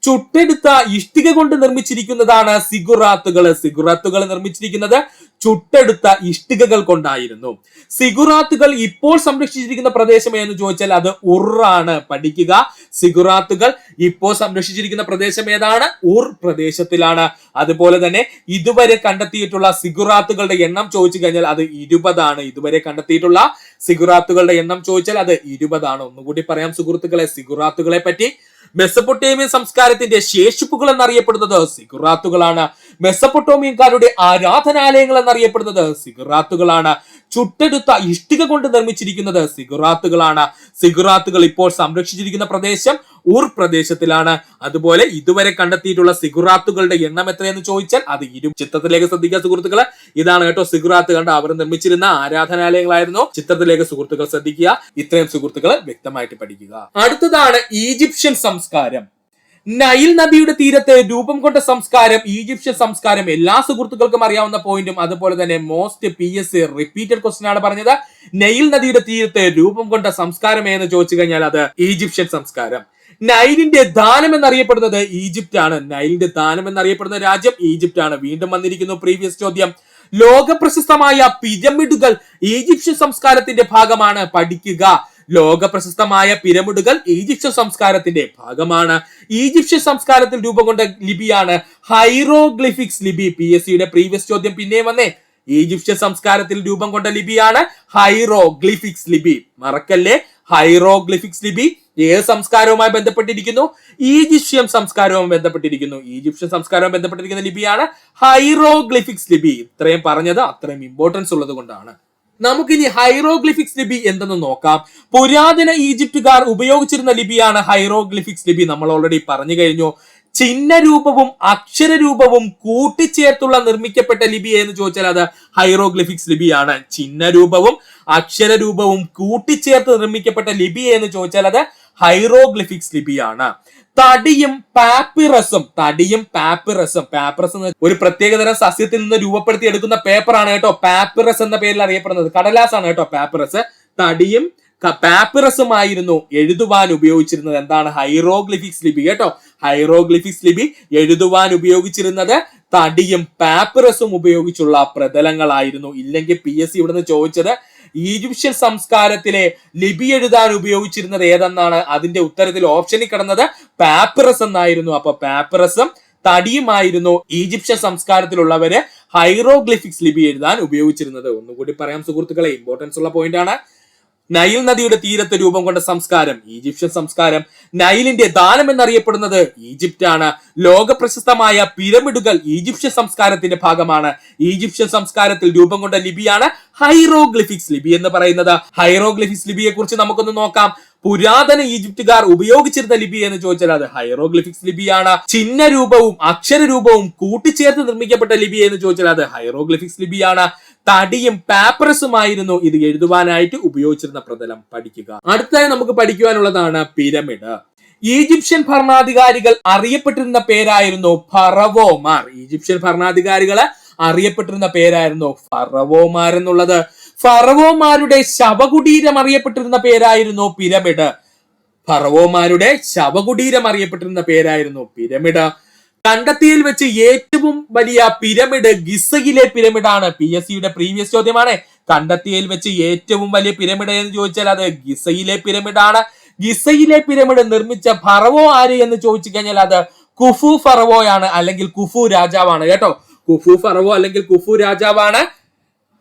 ചുട്ടെടുത്ത ഇഷ്ടിക കൊണ്ട് നിർമ്മിച്ചിരിക്കുന്നതാണ് സിഗുറാത്തുകൾ. സിഗുറാത്തുകൾ നിർമ്മിച്ചിരിക്കുന്നത് ചുട്ടെടുത്ത ഇഷ്ടികകൾ കൊണ്ടായിരുന്നു. സിഗുറാത്തുകൾ ഇപ്പോൾ സംരക്ഷിച്ചിരിക്കുന്ന പ്രദേശം എന്ന് ചോദിച്ചാൽ അത് ഉറാണ്. പഠിക്കുക. സിഗുറാത്തുകൾ ഇപ്പോൾ സംരക്ഷിച്ചിരിക്കുന്ന പ്രദേശം ഏതാണ്? ഉർ പ്രദേശത്തിലാണ്. അതുപോലെ തന്നെ ഇതുവരെ കണ്ടെത്തിയിട്ടുള്ള സിഗുറാത്തുകളുടെ എണ്ണം ചോദിച്ചു കഴിഞ്ഞാൽ അത് 20 ആണ്. ഇതുവരെ കണ്ടെത്തിയിട്ടുള്ള സിഗുറാത്തുകളുടെ എണ്ണം ചോദിച്ചാൽ അത് 20 ആണ്. ഒന്നുകൂടി പറയാം സുഹൃത്തുക്കളെ സിഗുറാത്തുകളെ പറ്റി. മെസ്സപ്പൊട്ടേമിയൻ സംസ്കാരത്തിന്റെ ശേഷിപ്പുകൾ എന്നറിയപ്പെടുന്നത് സിഗുറാത്തുകളാണ്. മെസ്സപ്പൊട്ടോമിയക്കാരുടെ ആരാധനാലയങ്ങൾ എന്നറിയപ്പെടുന്നത് സിഗുറാത്തുകളാണ്. ചുട്ടെടുത്ത ഇഷ്ടിക കൊണ്ട് നിർമ്മിച്ചിരിക്കുന്നത് സിഗുറാത്തുകളാണ്. സിഗുറാത്തുകൾ ഇപ്പോൾ സംരക്ഷിച്ചിരിക്കുന്ന പ്രദേശം ഉർ പ്രദേശത്തിലാണ്. അതുപോലെ ഇതുവരെ കണ്ടെത്തിയിട്ടുള്ള സിഗുറാത്തുകളുടെ എണ്ണം എത്രയെന്ന് ചോദിച്ചാൽ അത് 20. ചിത്രത്തിലേക്ക് ശ്രദ്ധിക്കുക സുഹൃത്തുക്കളെ. ഇതാണ് കേട്ടോ സിഗുറാത്ത്. കണ്ട അവർ നിർമ്മിച്ചിരുന്ന ആരാധനാലയങ്ങളായിരുന്നു. ചിത്രത്തിലേക്ക് സുഹൃത്തുക്കൾ ശ്രദ്ധിക്കുക. ഇത്രയും സുഹൃത്തുക്കൾ വ്യക്തമായിട്ട് പഠിക്കുക. അടുത്തതാണ് ഈജിപ്ഷ്യൻ സംസ്കാരം. നൈൽ നദിയുടെ തീരത്ത് രൂപം കൊണ്ട സംസ്കാരം ഈജിപ്ഷ്യൻ സംസ്കാരം. എല്ലാ സുഹൃത്തുക്കൾക്കും അറിയാവുന്ന പോയിന്റും അതുപോലെ തന്നെ മോസ്റ്റ് PSC റിപ്പീറ്റഡ് ക്വസ്റ്റ്യൻ ആണ് പറഞ്ഞത്. നൈൽ നദിയുടെ തീരത്ത് രൂപം കൊണ്ട സംസ്കാരം എന്ന് ചോദിച്ചു കഴിഞ്ഞാൽ അത് ഈജിപ്ഷ്യൻ സംസ്കാരം. നൈലിന്റെ ദാനം എന്നറിയപ്പെടുന്നത് ഈജിപ്റ്റ് ആണ്. നൈലിന്റെ ദാനം എന്നറിയപ്പെടുന്ന രാജ്യം ഈജിപ്റ്റ് ആണ്. വീണ്ടും വന്നിരിക്കുന്നു പ്രീവിയസ് ചോദ്യം. ലോക പ്രശസ്തമായ പിരമിഡുകൾ ഈജിപ്ഷ്യൻ സംസ്കാരത്തിന്റെ ഭാഗമാണ്. പഠിക്കുക. ലോക പ്രശസ്തമായ പിരമിഡുകൾ ഈജിപ്ഷ്യൻ സംസ്കാരത്തിന്റെ ഭാഗമാണ്. ഈജിപ്ഷ്യൻ സംസ്കാരത്തിൽ രൂപം കൊണ്ട ലിപിയാണ് ഹൈറോഗ്ലിഫിക്സ് ലിപി. PSCയുടെ പ്രീവിയസ് ചോദ്യം പിന്നെ വന്നേ. ഈജിപ്ഷ്യൻ സംസ്കാരത്തിൽ രൂപം കൊണ്ട ലിപിയാണ് ഹൈറോഗ്ലിഫിക്സ് ലിപി. മറക്കല്ലേ. ഹൈറോഗ്ലിഫിക്സ് ലിപി ഏത് സംസ്കാരവുമായി ബന്ധപ്പെട്ടിരിക്കുന്നു? ഈജിപ്ഷ്യൻ സംസ്കാരവുമായി ബന്ധപ്പെട്ടിരിക്കുന്നു. ഈജിപ്ഷ്യൻ സംസ്കാരവുമായി ബന്ധപ്പെട്ടിരിക്കുന്ന ലിപിയാണ് ഹൈറോഗ്ലിഫിക്സ് ലിപി. ഇത്രയും പറഞ്ഞത് അത്രയും ഇമ്പോർട്ടൻസ് ഉള്ളത് കൊണ്ടാണ്. നമുക്കിനി ഹൈറോഗ്ലിഫിക്സ് ലിപി എന്തെന്ന് നോക്കാം. പുരാതന ഈജിപ്തുകാർ ഉപയോഗിച്ചിരുന്ന ലിപിയാണ് ഹൈറോഗ്ലിഫിക്സ് ലിപി. നമ്മൾ ഓൾറെഡി പറഞ്ഞു കഴിഞ്ഞു. ചിഹ്നരൂപവും അക്ഷരരൂപവും കൂട്ടിച്ചേർത്തുള്ള നിർമ്മിക്കപ്പെട്ട ലിപി എന്ന് ചോദിച്ചാൽ അത് ഹൈറോഗ്ലിഫിക്സ് ലിപിയാണ്. ചിഹ്നരൂപവും അക്ഷരരൂപവും കൂട്ടിച്ചേർത്ത് നിർമ്മിക്കപ്പെട്ട ലിപി എന്ന് ചോദിച്ചാൽ അത് ഹൈറോഗ്ലിഫിക്സ് ലിപിയാണ്. തടിയും പാപ്പിറസും പാപ്പിറസ് ഒരു പ്രത്യേകതരം സസ്യത്തിൽ നിന്ന് രൂപപ്പെടുത്തി എടുക്കുന്ന പേപ്പറാണ് കേട്ടോ. പാപ്പിറസ് എന്ന പേരിൽ അറിയപ്പെടുന്നത് കടലാസാണ് കേട്ടോ പാപ്പിറസ്. തടിയും പാപ്പിറസുമായിരുന്നു എഴുതുവാൻ ഉപയോഗിച്ചിരുന്നത്. എന്താണ്? ഹൈറോഗ്ലിഫിക്സ് ലിപി കേട്ടോ. ഹൈറോഗ്ലിഫിക്സ് ലിപി എഴുതുവാൻ ഉപയോഗിച്ചിരുന്നത് തടിയും പാപ്പിറസും ഉപയോഗിച്ചുള്ള പ്രതലങ്ങളായിരുന്നു. ഇല്ലെങ്കിൽ PSC ഇവിടുന്ന് ചോദിച്ചത് ഈജിപ്ഷ്യൻ സംസ്കാരത്തിലെ ലിപി എഴുതാൻ ഉപയോഗിച്ചിരുന്നത് ഏതെന്നാണ്. അതിന്റെ ഉത്തരത്തിൽ ഓപ്ഷനിൽ കിടന്നത് പാപ്പിറസ് എന്നായിരുന്നു. അപ്പൊ പാപ്പിറസും തടിയുമായിരുന്നു ഈജിപ്ഷ്യൻ സംസ്കാരത്തിലുള്ളവര് ഹൈറോഗ്ലിഫിക്സ് ലിപി എഴുതാൻ ഉപയോഗിച്ചിരുന്നത്. ഒന്നുകൂടി പറയാം സുഹൃത്തുക്കളെ, ഇമ്പോർട്ടൻസ് ഉള്ള പോയിന്റ് ആണ്. നൈൽ നദിയുടെ തീരത്ത് രൂപം കൊണ്ട സംസ്കാരം ഈജിപ്ഷ്യൻ സംസ്കാരം. നൈലിന്റെ ദാനം എന്നറിയപ്പെടുന്നത് ഈജിപ്റ്റാണ്. ലോക പ്രശസ്തമായ പിരമിഡുകൾ ഈജിപ്ഷ്യൻ സംസ്കാരത്തിന്റെ ഭാഗമാണ്. ഈജിപ്ഷ്യൻ സംസ്കാരത്തിൽ രൂപം കൊണ്ട ലിപിയാണ് ഹൈറോഗ്ലിഫിക്സ് ലിപി എന്ന് പറയുന്നത്. ഹൈറോഗ്ലിഫിക്സ് ലിപിയെ കുറിച്ച് നമുക്കൊന്ന് നോക്കാം. പുരാതന ഈജിപ്തുകാർ ഉപയോഗിച്ചിരുന്ന ലിപി എന്ന് ചോദിച്ചാൽ അത് ഹൈറോഗ്ലിഫിക്സ് ലിപിയാണ്. ചിഹ്നരൂപവും അക്ഷരരൂപവും കൂട്ടിച്ചേർത്ത് നിർമ്മിക്കപ്പെട്ട ലിപി എന്ന് ചോദിച്ചാൽ അത് ഹൈറോഗ്ലിഫിക്സ് ലിപിയാണ്. തടിയും പാപ്പിറസുമായിരുന്നു ഇത് എഴുതുവാനായിട്ട് ഉപയോഗിച്ചിരുന്ന പ്രതലം. പഠിക്കുക. അടുത്തതായി നമുക്ക് പഠിക്കുവാനുള്ളതാണ് പിരമിഡ്. ഈജിപ്ഷ്യൻ ഭരണാധികാരികൾ അറിയപ്പെട്ടിരുന്ന പേരായിരുന്നു ഫറവോമാർ. ഈജിപ്ഷ്യൻ ഭരണാധികാരികള് അറിയപ്പെട്ടിരുന്ന പേരായിരുന്നു ഫറവോമാർ എന്നുള്ളത്. ഫറവോമാരുടെ ശവകുടീരം അറിയപ്പെട്ടിരുന്ന പേരായിരുന്നു പിരമിഡ്. ഫറവോമാരുടെ ശവകുടീരം അറിയപ്പെട്ടിരുന്ന പേരായിരുന്നു പിരമിഡ്. കണ്ടെത്തിയതിൽ വെച്ച് ഏറ്റവും വലിയ പിരമിഡ് ഗിസയിലെ പിരമിഡാണ്. PSCയുടെ പ്രീവിയസ് ചോദ്യമാണ്. കണ്ടെത്തിയതിൽ വെച്ച് ഏറ്റവും വലിയ പിരമിഡ് എന്ന് ചോദിച്ചാൽ അത് ഗിസയിലെ പിരമിഡാണ്. ഗിസയിലെ പിരമിഡ് നിർമ്മിച്ച ഫറവോ ആര് എന്ന് ചോദിച്ചു കഴിഞ്ഞാൽ അത് കുഫു ഫറവോയാണ്, അല്ലെങ്കിൽ കുഫു രാജാവാണ് കേട്ടോ. കുഫു ഫറവോ അല്ലെങ്കിൽ കുഫു രാജാവാണ്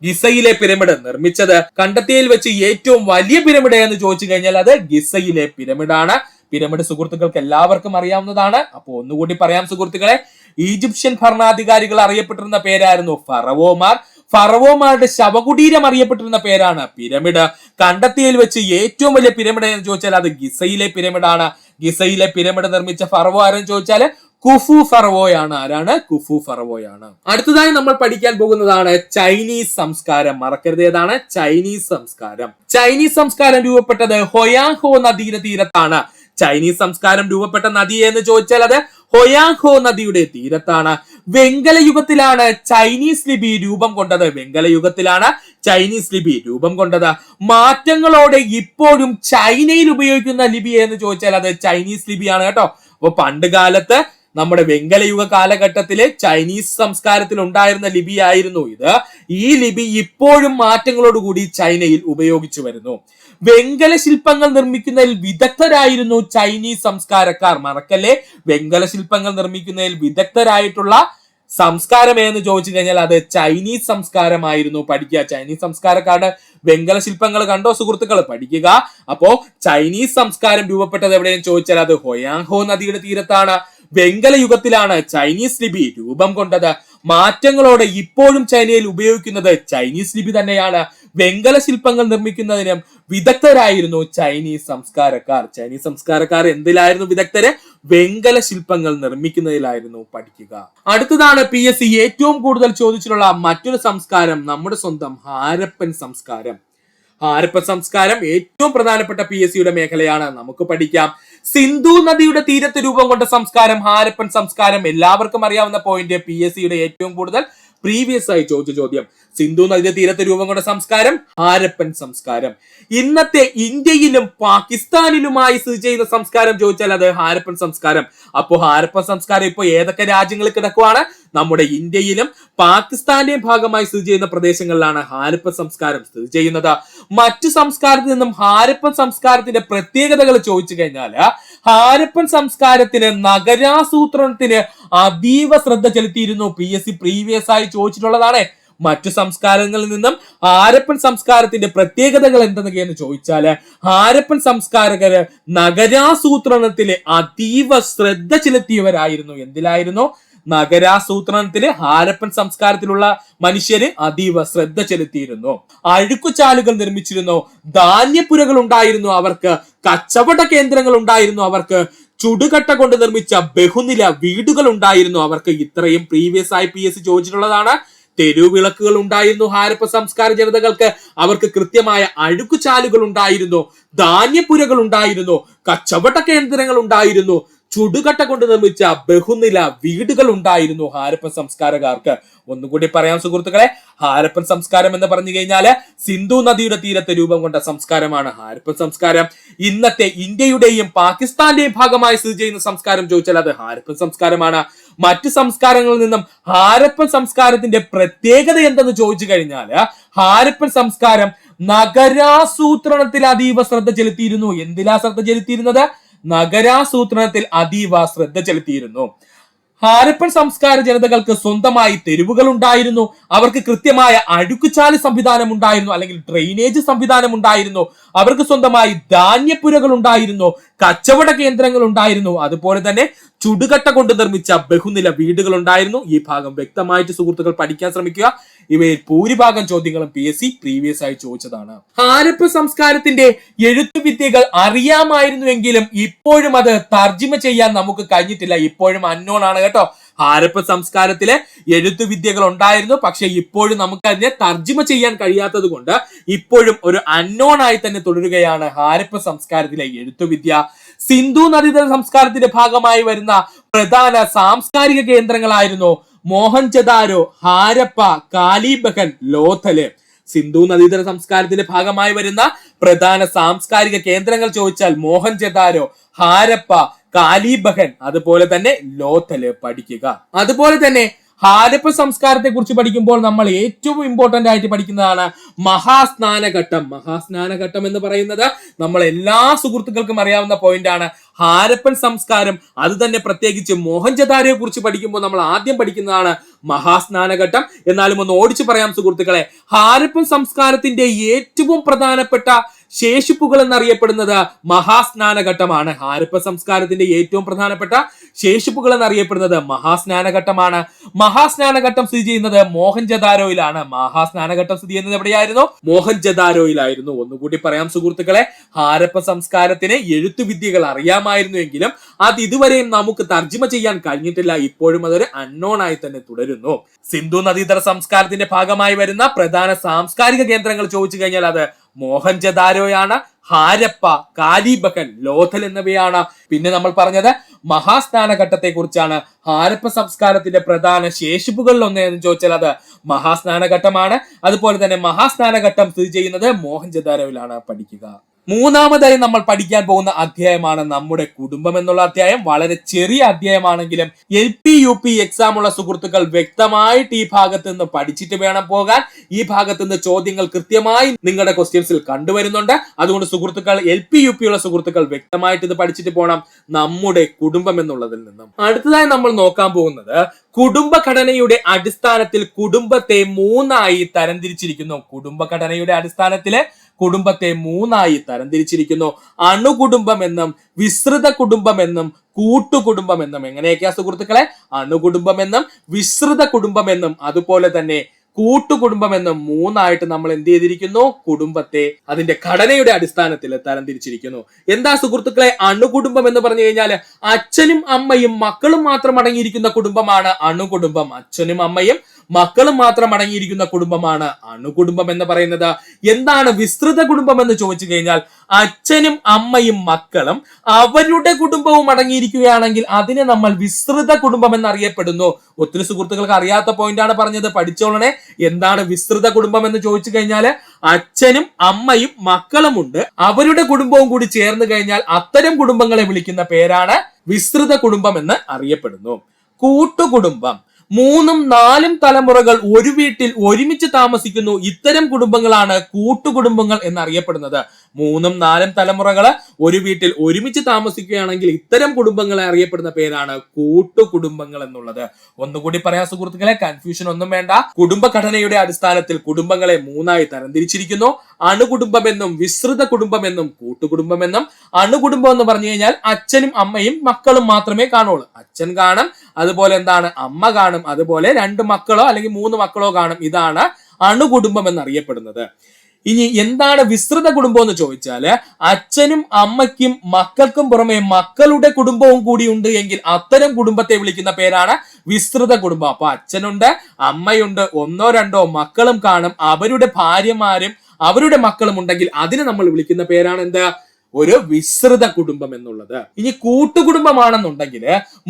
ഗിസയിലെ പിരമിഡ് നിർമ്മിച്ചത്. കണ്ടെത്തിയതിൽ വെച്ച് ഏറ്റവും വലിയ പിരമിഡ് എന്ന് ചോദിച്ചു കഴിഞ്ഞാൽ അത് ഗിസയിലെ പിരമിഡാണ്. പിരമിഡ് സുഹൃത്തുക്കൾക്ക് എല്ലാവർക്കും അറിയാവുന്നതാണ്. അപ്പൊ ഒന്നുകൂടി പറയാം സുഹൃത്തുക്കളെ, ഈജിപ്ഷ്യൻ ഭരണാധികാരികൾ അറിയപ്പെട്ടിരുന്ന പേരായിരുന്നു ഫറവോമാർ. ഫറവോമാരുടെ ശവകുടീരം അറിയപ്പെട്ടിരുന്ന പേരാണ് പിരമിഡ്. കണ്ടെത്തിയതിൽ വെച്ച് ഏറ്റവും വലിയ പിരമിഡ് എന്ന് ചോദിച്ചാൽ അത് ഗിസയിലെ പിരമിഡാണ്. ഗിസയിലെ പിരമിഡ് നിർമ്മിച്ച ഫറവോ ആരെന്ന് ചോദിച്ചാൽ കുഫു ഫറവോയാണ്. ആരാണ്? കുഫു ഫറവോയാണ്. അടുത്തതായി നമ്മൾ പഠിക്കാൻ പോകുന്നതാണ് ചൈനീസ് സംസ്കാരം. മറക്കരുത്, ഏതാണ്? ചൈനീസ് സംസ്കാരം. ചൈനീസ് സംസ്കാരം രൂപപ്പെട്ടത് ഹൊയാങ്ഹോ നദിയുടെ തീരത്താണ്. ചൈനീസ് സംസ്കാരം രൂപപ്പെട്ട നദി എന്ന് ചോദിച്ചാൽ അത് ഹൊയാങ്ഹോ നദിയുടെ തീരത്താണ്. വെങ്കലയുഗത്തിലാണ് ചൈനീസ് ലിപി രൂപം കൊണ്ടത്. വെങ്കലയുഗത്തിലാണ് ചൈനീസ് ലിപി രൂപം കൊണ്ടത്. മാറ്റങ്ങളോടെ ഇപ്പോഴും ചൈനയിൽ ഉപയോഗിക്കുന്ന ലിപി എന്ന് ചോദിച്ചാൽ അത് ചൈനീസ് ലിപിയാണ് കേട്ടോ. അപ്പൊ പണ്ട് കാലത്ത് നമ്മുടെ വെങ്കലയുഗ കാലഘട്ടത്തിലെ ചൈനീസ് സംസ്കാരത്തിൽ ഉണ്ടായിരുന്ന ലിപിയായിരുന്നു ഇത്. ഈ ലിപി ഇപ്പോഴും മാറ്റങ്ങളോടുകൂടി ചൈനയിൽ ഉപയോഗിച്ചു വരുന്നു. വെങ്കല ശില്പങ്ങൾ നിർമ്മിക്കുന്നതിൽ വിദഗ്ധരായിരുന്നു ചൈനീസ് സംസ്കാരക്കാർ. മറക്കല്ലേ, വെങ്കല ശില്പങ്ങൾ നിർമ്മിക്കുന്നതിൽ വിദഗ്ധരായിട്ടുള്ള സംസ്കാരം എന്ന് ചോദിച്ചു കഴിഞ്ഞാൽ അത് ചൈനീസ് സംസ്കാരമായിരുന്നു. പഠിക്കുക. ചൈനീസ് സംസ്കാരക്കാരുടെ വെങ്കല ശില്പങ്ങൾ കണ്ടോ സുഹൃത്തുക്കൾ? പഠിക്കുക. അപ്പോ ചൈനീസ് സംസ്കാരം രൂപപ്പെട്ടത് എവിടെയെന്ന് ചോദിച്ചാൽ അത് ഹൊയാങ്ഹോ നദിയുടെ തീരത്താണ്. വെങ്കല യുഗത്തിലാണ് ചൈനീസ് ലിപി രൂപം കൊണ്ടത്. മാറ്റങ്ങളോടെ ഇപ്പോഴും ചൈനയിൽ ഉപയോഗിക്കുന്നത് ചൈനീസ് ലിപി തന്നെയാണ്. വെങ്കല ശില്പങ്ങൾ നിർമ്മിക്കുന്നതിനും വിദഗ്ധരായിരുന്നു ചൈനീസ് സംസ്കാരക്കാർ. ചൈനീസ് സംസ്കാരക്കാർ എന്തിലായിരുന്നു വിദഗ്ധര്? വെങ്കല ശില്പങ്ങൾ നിർമ്മിക്കുന്നതിലായിരുന്നു. പഠിക്കുക. അടുത്തതാണ് PSC ഏറ്റവും കൂടുതൽ ചോദിച്ചിട്ടുള്ള മറ്റൊരു സംസ്കാരം, നമ്മുടെ സ്വന്തം ഹാരപ്പൻ സംസ്കാരം. ഹാരപ്പൻ സംസ്കാരം ഏറ്റവും പ്രധാനപ്പെട്ട PSCയുടെ മേഖലയാണ്. നമുക്ക് പഠിക്കാം. സിന്ധു നദിയുടെ തീരത്ത് രൂപം കൊണ്ട സംസ്കാരം ഹാരപ്പൻ സംസ്കാരം. എല്ലാവർക്കും അറിയാവുന്ന പോയിന്റ്. PSCയുടെ ഏറ്റവും കൂടുതൽ പ്രീവിയസ് ആയി ചോദിച്ച ചോദ്യം. സിന്ധു നദിയുടെ തീരത്ത് രൂപം കൊണ്ട സംസ്കാരം ഹാരപ്പൻ സംസ്കാരം. ഇന്നത്തെ ഇന്ത്യയിലും പാകിസ്ഥാനിലുമായി സ്ഥിതി ചെയ്യുന്ന സംസ്കാരം ചോദിച്ചാൽ അത് ഹാരപ്പൻ സംസ്കാരം. അപ്പോ ഹാരപ്പൻ സംസ്കാരം ഇപ്പോ ഏതൊക്കെ രാജ്യങ്ങളിൽ കിടക്കുവാണ്? നമ്മുടെ ഇന്ത്യയിലും പാകിസ്ഥാന്റെയും ഭാഗമായി സ്ഥിതി ചെയ്യുന്ന പ്രദേശങ്ങളിലാണ് ഹാരപ്പൻ സംസ്കാരം സ്ഥിതി ചെയ്യുന്നത്. മറ്റു സംസ്കാരത്തിൽ നിന്നും ഹാരപ്പൻ സംസ്കാരത്തിന്റെ പ്രത്യേകതകൾ ചോദിച്ചു കഴിഞ്ഞാൽ ഹാരപ്പൻ സംസ്കാരത്തിന് നഗരാസൂത്രണത്തിന് അതീവ ശ്രദ്ധ ചെലുത്തിയിരുന്നു. PSC പ്രീവിയസ് ആയി ചോദിച്ചിട്ടുള്ളതാണ്. മറ്റു സംസ്കാരങ്ങളിൽ നിന്നും ഹാരപ്പൻ സംസ്കാരത്തിന്റെ പ്രത്യേകതകൾ എന്തെന്നൊക്കെയെന്ന് ചോദിച്ചാല്, ഹാരപ്പൻ സംസ്കാരകര് നഗരാസൂത്രണത്തില് അതീവ ശ്രദ്ധ ചെലുത്തിയവരായിരുന്നു. എന്തിലായിരുന്നു? നഗരാസൂത്രണത്തില് ഹാരപ്പൻ സംസ്കാരത്തിലുള്ള മനുഷ്യര് അതീവ ശ്രദ്ധ ചെലുത്തിയിരുന്നു. അഴുക്കുചാലുകൾ നിർമ്മിച്ചിരുന്നു, ധാന്യപ്പുരകൾ ഉണ്ടായിരുന്നു അവർക്ക്, കച്ചവട കേന്ദ്രങ്ങൾ ഉണ്ടായിരുന്നു അവർക്ക്, ചുടുകട്ട കൊണ്ട് നിർമ്മിച്ച ബഹുനില വീടുകൾ ഉണ്ടായിരുന്നു അവർക്ക്. ഇത്രയും പ്രീവിയസ് ആയി PSC ചോദിച്ചിട്ടുള്ളതാണ്. തെരുവിളക്കുകൾ ഉണ്ടായിരുന്നു ഹാരപ്പ സംസ്കാര ജനതകൾക്ക്. അവർക്ക് കൃത്യമായ അഴുക്കുചാലുകൾ ഉണ്ടായിരുന്നു, ധാന്യപ്പുരകൾ ഉണ്ടായിരുന്നു, കച്ചവട കേന്ദ്രങ്ങൾ ഉണ്ടായിരുന്നു, ചുടുകട്ട കൊണ്ട് നിർമ്മിച്ച ബഹുനില വീടുകൾ ഉണ്ടായിരുന്നു ഹാരപ്പൻ സംസ്കാരക്കാർക്ക്. ഒന്നുകൂടി പറയാം സുഹൃത്തുക്കളെ, ഹാരപ്പൻ സംസ്കാരം എന്ന് പറഞ്ഞു കഴിഞ്ഞാല് സിന്ധു നദിയുടെ തീരത്ത് രൂപം കൊണ്ട സംസ്കാരമാണ് ഹാരപ്പൻ സംസ്കാരം. ഇന്നത്തെ ഇന്ത്യയുടെയും പാകിസ്ഥാന്റെയും ഭാഗമായി സ്ഥിതി ചെയ്യുന്ന സംസ്കാരം ചോദിച്ചാൽ അത് ഹാരപ്പൻ സംസ്കാരമാണ്. മറ്റു സംസ്കാരങ്ങളിൽ നിന്നും ഹാരപ്പൻ സംസ്കാരത്തിന്റെ പ്രത്യേകത എന്തെന്ന് ചോദിച്ചു കഴിഞ്ഞാല്, ഹാരപ്പൻ സംസ്കാരം നഗരാസൂത്രണത്തിൽ അതീവ ശ്രദ്ധ ചെലുത്തിയിരുന്നു. എന്തിലാ ശ്രദ്ധ ചെലുത്തിയിരുന്നത്? നഗരാസൂത്രണത്തിൽ അതീവ ശ്രദ്ധ ചെലുത്തിയിരുന്നു. ഹാരപ്പൻ സംസ്കാര ജനതകൾക്ക് സ്വന്തമായി തെരുവുകൾ ഉണ്ടായിരുന്നു. അവർക്ക് കൃത്യമായ അഴുക്കുചാല് സംവിധാനം ഉണ്ടായിരുന്നു, അല്ലെങ്കിൽ ഡ്രെയിനേജ് സംവിധാനം ഉണ്ടായിരുന്നു. അവർക്ക് സ്വന്തമായി ധാന്യപ്പുരകൾ ഉണ്ടായിരുന്നു, കച്ചവട കേന്ദ്രങ്ങൾ ഉണ്ടായിരുന്നു. അതുപോലെ തന്നെ ചുടുകട്ട കൊണ്ട് നിർമ്മിച്ച ബഹുനില വീടുകൾ ഉണ്ടായിരുന്നു. ഈ ഭാഗം വ്യക്തമായിട്ട് സുഹൃത്തുക്കൾ പഠിക്കാൻ ശ്രമിക്കുക. ഇവയിൽ ഭൂരിഭാഗം ചോദ്യങ്ങളും PSC പ്രീവിയസ് ആയി ചോദിച്ചതാണ്. ഹാരപ്പ സംസ്കാരത്തിന്റെ എഴുത്തുവിദ്യകൾ അറിയാമായിരുന്നുവെങ്കിലും ഇപ്പോഴും അത് തർജ്ജിമ ചെയ്യാൻ നമുക്ക് കഴിഞ്ഞിട്ടില്ല. ഇപ്പോഴും അൺനോൺ ആണ് കേട്ടോ. ഹാരപ്പ സംസ്കാരത്തിലെ എഴുത്തുവിദ്യകൾ ഉണ്ടായിരുന്നു, പക്ഷെ ഇപ്പോഴും നമുക്ക് അതിനെ തർജ്ജിമ ചെയ്യാൻ കഴിയാത്തത് കൊണ്ട് ഇപ്പോഴും ഒരു അൺനോൺ ആയി തന്നെ തുടരുകയാണ് ഹാരപ്പ സംസ്കാരത്തിലെ എഴുത്തുവിദ്യ. സിന്ധു നദീതട സംസ്കാരത്തിന്റെ ഭാഗമായി വരുന്ന പ്രധാന സാംസ്കാരിക കേന്ദ്രങ്ങളായിരുന്നു മോഹൻജദാരോ, ഹാരപ്പ, കാലിബഹൻ, ലോഥല്. സിന്ധു നദീതട സംസ്കാരത്തിന്റെ ഭാഗമായി വരുന്ന പ്രധാന സാംസ്കാരിക കേന്ദ്രങ്ങൾ ചോദിച്ചാൽ മോഹൻജദാരോ, ഹാരപ്പ, കാലിബഹൻ, അതുപോലെ തന്നെ ലോഥല് പഠിക്കുക. അതുപോലെ തന്നെ ഹാരപ്പ സംസ്കാരത്തെ കുറിച്ച് പഠിക്കുമ്പോൾ നമ്മൾ ഏറ്റവും ഇമ്പോർട്ടന്റ് ആയിട്ട് പഠിക്കുന്നതാണ് മഹാസ്നാനഘട്ടം. മഹാസ്നാനഘട്ടം എന്ന് പറയുന്നത് നമ്മൾ എല്ലാ സുഹൃത്തുക്കൾക്കും അറിയാവുന്ന പോയിന്റ് ആണ്. ഹാരപ്പൻ സംസ്കാരം, അത് തന്നെ പ്രത്യേകിച്ച് മോഹൻജദാരോയെ കുറിച്ച് പഠിക്കുമ്പോൾ നമ്മൾ ആദ്യം പഠിക്കുന്നതാണ് മഹാസ്നാനഘട്ടം. എന്നാലും ഒന്ന് ഓടിച്ചു പറയാം സുഹൃത്തുക്കളെ, ഹാരപ്പൻ സംസ്കാരത്തിന്റെ ഏറ്റവും പ്രധാനപ്പെട്ട ശേഷിപ്പുകൾ എന്നറിയപ്പെടുന്നത് മഹാസ്നാനഘട്ടമാണ്. ഹാരപ്പ സംസ്കാരത്തിന്റെ ഏറ്റവും പ്രധാനപ്പെട്ട ശേഷിപ്പുകൾ എന്നറിയപ്പെടുന്നത് മഹാസ്നാനഘട്ടമാണ്. മഹാസ്നാനഘട്ടം സ്ഥിതി ചെയ്യുന്നത് മോഹൻജദാരോയിലാണ്. മഹാസ്നാനഘട്ടം സ്ഥിതി ചെയ്യുന്നത് എവിടെയായിരുന്നു? മോഹൻജദാരോയിലായിരുന്നു. ഒന്നുകൂടി പറയാം സുഹൃത്തുക്കളെ, ഹാരപ്പ സംസ്കാരത്തിന് എഴുത്തുവിദ്യകൾ അറിയാമായിരുന്നുവെങ്കിലും അത് ഇതുവരെയും നമുക്ക് തർജ്ജിമ ചെയ്യാൻ കഴിഞ്ഞിട്ടില്ല. ഇപ്പോഴും അതൊരു അൺനോൺ ആയി തന്നെ തുടരുന്നു. സിന്ധു നദീതട സംസ്കാരത്തിന്റെ ഭാഗമായി വരുന്ന പ്രധാന സാംസ്കാരിക കേന്ദ്രങ്ങൾ ചോദിച്ചു കഴിഞ്ഞാൽ അത് മോഹൻജദാരോയാണ്, ഹാരപ്പ, കാലിബഹൻ, ലോഥൽ എന്നിവയാണ്. പിന്നെ നമ്മൾ പറഞ്ഞത് മഹാസ്നാനഘട്ടത്തെ കുറിച്ചാണ്. ഹാരപ്പ സംസ്കാരത്തിന്റെ പ്രധാന ശേഷിപ്പുകളിൽ ഒന്ന് എന്ന് ചോദിച്ചാൽ അത് മഹാസ്നാനഘട്ടമാണ്. അതുപോലെ തന്നെ മഹാസ്നാനഘട്ടം സ്ഥിതി ചെയ്യുന്നത് മോഹൻജദാരോയിലാണ്. പഠിക്കുക. മൂന്നാമതായി നമ്മൾ പഠിക്കാൻ പോകുന്ന അധ്യായമാണ് നമ്മുടെ കുടുംബം എന്നുള്ള അധ്യായം. വളരെ ചെറിയ അധ്യായമാണെങ്കിലും LP UP എക്സാം ഉള്ള സുഹൃത്തുക്കൾ വ്യക്തമായിട്ട് ഈ ഭാഗത്ത് നിന്ന് പഠിച്ചിട്ട് വേണം പോകാൻ. ഈ ഭാഗത്ത് നിന്ന് ചോദ്യങ്ങൾ കൃത്യമായി നിങ്ങളുടെ ക്വസ്റ്റ്യൻസിൽ കണ്ടുവരുന്നുണ്ട്. അതുകൊണ്ട് സുഹൃത്തുക്കൾ, LP UP ഉള്ള സുഹൃത്തുക്കൾ വ്യക്തമായിട്ട് ഇത് പഠിച്ചിട്ട് പോകണം നമ്മുടെ കുടുംബം എന്നുള്ളതിൽ നിന്നും. അടുത്തതായി നമ്മൾ നോക്കാൻ പോകുന്നത് കുടുംബഘടനയുടെ അടിസ്ഥാനത്തിൽ കുടുംബത്തെ മൂന്നായി തരംതിരിച്ചിരിക്കുന്നു. കുടുംബഘടനയുടെ അടിസ്ഥാനത്തില് കുടുംബത്തെ മൂന്നായി തരംതിരിച്ചിരിക്കുന്നു. അണുകുടുംബം എന്നും വിസ്തൃത കുടുംബം എന്നും കൂട്ടുകുടുംബം എന്നും. എങ്ങനെയൊക്കെയാ സുഹൃത്തുക്കളെ? അണുകുടുംബം എന്നും വിസ്തൃത കുടുംബം എന്നും അതുപോലെ തന്നെ കൂട്ടുകുടുംബം എന്നും മൂന്നായിട്ട് നമ്മൾ എന്ത് ചെയ്തിരിക്കുന്നു? കുടുംബത്തെ അതിന്റെ ഘടനയുടെ അടിസ്ഥാനത്തിൽ തരംതിരിച്ചിരിക്കുന്നു. എന്താ സുഹൃത്തുക്കളെ അണുകുടുംബം എന്ന് പറഞ്ഞു കഴിഞ്ഞാൽ അച്ഛനും അമ്മയും മക്കളും മാത്രം അടങ്ങിയിരിക്കുന്ന കുടുംബമാണ് അണുകുടുംബം. അച്ഛനും അമ്മയും മക്കളും മാത്രം അടങ്ങിയിരിക്കുന്ന കുടുംബമാണ് അണുകുടുംബം എന്ന് പറയുന്നത്. എന്താണ് വിസ്തൃത കുടുംബം എന്ന് ചോദിച്ചു കഴിഞ്ഞാൽ അച്ഛനും അമ്മയും മക്കളും അവരുടെ കുടുംബവും അടങ്ങിയിരിക്കുകയാണെങ്കിൽ അതിനെ നമ്മൾ വിസ്തൃത കുടുംബം എന്നറിയപ്പെടുന്നു. ഒത്തിരി സുഹൃത്തുക്കൾക്ക് അറിയാത്ത പോയിന്റ് ആണ് പറഞ്ഞത്, പഠിച്ചോളണേ. എന്താണ് വിസ്തൃത കുടുംബം എന്ന് ചോദിച്ചു കഴിഞ്ഞാൽ അച്ഛനും അമ്മയും മക്കളുമുണ്ട്, അവരുടെ കുടുംബവും കൂടി ചേർന്ന് കഴിഞ്ഞാൽ അത്തരം കുടുംബങ്ങളെ വിളിക്കുന്ന പേരാണ് വിസ്തൃത കുടുംബം എന്ന് അറിയപ്പെടുന്നു. കൂട്ടുകുടുംബം മൂന്നും നാലും തലമുറകൾ ഒരു വീട്ടിൽ ഒരുമിച്ച് താമസിക്കുന്നു. ഇത്തരം കുടുംബങ്ങളാണ് കൂട്ടുകുടുംബങ്ങൾ എന്നറിയപ്പെടുന്നത്. മൂന്നും നാലും തലമുറകള് ഒരു വീട്ടിൽ ഒരുമിച്ച് താമസിക്കുകയാണെങ്കിൽ ഇത്തരം കുടുംബങ്ങളെ അറിയപ്പെടുന്ന പേരാണ് കൂട്ടുകുടുംബങ്ങൾ എന്നുള്ളത്. ഒന്നുകൂടി പറയാം സുഹൃത്തുക്കളെ, കൺഫ്യൂഷൻ ഒന്നും വേണ്ട. കുടുംബഘടനയുടെ അടിസ്ഥാനത്തിൽ കുടുംബങ്ങളെ മൂന്നായി തരംതിരിച്ചിരിക്കുന്നു. അണുകുടുംബമെന്നും വിസ്തൃത കുടുംബമെന്നും കൂട്ടുകുടുംബമെന്നും. അണുകുടുംബം എന്ന് പറഞ്ഞു കഴിഞ്ഞാൽ അച്ഛനും അമ്മയും മക്കളും മാത്രമേ കാണുള്ളൂ. അച്ഛൻ കാണും, അതുപോലെ എന്താണ് അമ്മ കാണും, അതുപോലെ 2 മക്കളോ അല്ലെങ്കിൽ 3 മക്കളോ കാണും. ഇതാണ് അണുകുടുംബം എന്നറിയപ്പെടുന്നത്. ഇനി എന്താണ് വിസ്തൃത കുടുംബം എന്ന് ചോദിച്ചാല് അച്ഛനും അമ്മയ്ക്കും മക്കൾക്കും പുറമെ മക്കളുടെ കുടുംബവും കൂടി ഉണ്ട് എങ്കിൽ അത്തരം കുടുംബത്തെ വിളിക്കുന്ന പേരാണ് വിസ്തൃത കുടുംബം. അപ്പൊ അച്ഛനുണ്ട്, അമ്മയുണ്ട്, 1 2 മക്കളും കാണും, അവരുടെ ഭാര്യമാരും അവരുടെ മക്കളും ഉണ്ടെങ്കിൽ അതിനെ നമ്മൾ വിളിക്കുന്ന പേരാണ് എന്ത്? ഒരു വിസ്തൃത കുടുംബം എന്നുള്ളത്. ഇനി കൂട്ടുകുടുംബമാണെന്നുണ്ടെങ്കിൽ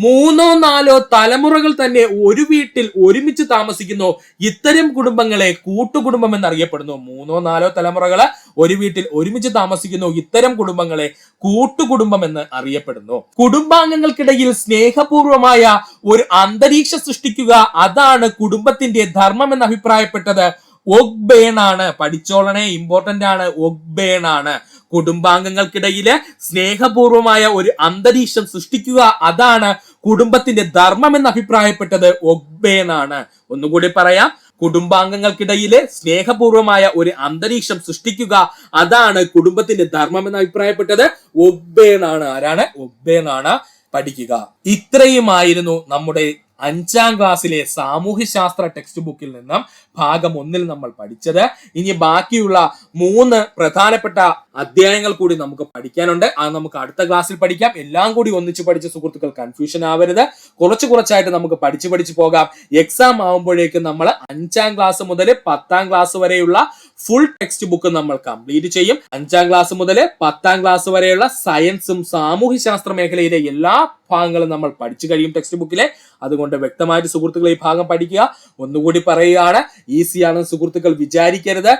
3 4 തലമുറകൾ തന്നെ ഒരു വീട്ടിൽ ഒരുമിച്ച് താമസിക്കുന്നു. ഇത്തരം കുടുംബങ്ങളെ കൂട്ടുകുടുംബം എന്നറിയപ്പെടുന്നു. 3 4 തലമുറകള് ഒരു വീട്ടിൽ ഒരുമിച്ച് താമസിക്കുന്നു. ഇത്തരം കുടുംബങ്ങളെ കൂട്ടുകുടുംബം എന്ന് അറിയപ്പെടുന്നു. കുടുംബാംഗങ്ങൾക്കിടയിൽ സ്നേഹപൂർവമായ ഒരു അന്തരീക്ഷം സൃഷ്ടിക്കുക, അതാണ് കുടുംബത്തിന്റെ ധർമ്മം എന്ന് അഭിപ്രായപ്പെട്ടത് ഒഗ്ബേൺ ആണ്. പഠിച്ചോളണേ, ഇമ്പോർട്ടന്റ് ആണ്. ഒഗ്ബേൺ ആണ്. കുടുംബാംഗങ്ങൾക്കിടയില് സ്നേഹപൂർവമായ ഒരു അന്തരീക്ഷം സൃഷ്ടിക്കുക, അതാണ് കുടുംബത്തിന്റെ ധർമ്മം എന്ന് അഭിപ്രായപ്പെട്ടത് ഒഗ്ബേൺ ആണ്. ഒന്നുകൂടി പറയാം, കുടുംബാംഗങ്ങൾക്കിടയില് സ്നേഹപൂർവമായ ഒരു അന്തരീക്ഷം സൃഷ്ടിക്കുക, അതാണ് കുടുംബത്തിന്റെ ധർമ്മം എന്ന് അഭിപ്രായപ്പെട്ടത് ഒഗ്ബേൺ ആണ്. ആരാണ്? ഒഗ്ബേൺ ആണ്. പഠിക്കുക. ഇത്രയുമായിരുന്നു നമ്മുടെ 5ാം ക്ലാസ്സിലെ സാമൂഹ്യശാസ്ത്ര ടെക്സ്റ്റ് ബുക്കിൽ നിന്നും ഭാഗം 1 നമ്മൾ പഠിച്ചത്. ഇനി ബാക്കിയുള്ള 3 പ്രധാനപ്പെട്ട അധ്യായങ്ങൾ കൂടി നമുക്ക് പഠിക്കാനുണ്ട്. അത് നമുക്ക് അടുത്ത ക്ലാസ്സിൽ പഠിക്കാം. എല്ലാം കൂടി ഒന്നിച്ച് പഠിച്ച സുഹൃത്തുക്കൾ കൺഫ്യൂഷൻ ആവരുത്. കുറച്ചായിട്ട് നമുക്ക് പഠിച്ചു പോകാം. എക്സാം ആവുമ്പോഴേക്കും നമ്മൾ 5ാം ക്ലാസ് മുതൽ 10ാം ക്ലാസ് വരെയുള്ള ഫുൾ ടെക്സ്റ്റ് ബുക്ക് നമ്മൾ കംപ്ലീറ്റ് ചെയ്യും. 5ാം ക്ലാസ് മുതൽ 10ാം ക്ലാസ് വരെയുള്ള സയൻസും സാമൂഹ്യശാസ്ത്ര മേഖലയിലെ എല്ലാ ഭാഗങ്ങളും നമ്മൾ പഠിച്ചു കഴിയും ടെക്സ്റ്റ് ബുക്കിലെ. അതുകൊണ്ട് വ്യക്തമായിട്ട് സുഹൃത്തുക്കൾ ഈ ഭാഗം പഠിക്കുക. ഒന്നുകൂടി പറയുകയാണ്, ഈസിയാണെന്ന് സുഹൃത്തുക്കൾ വിചാരിക്കരുത്.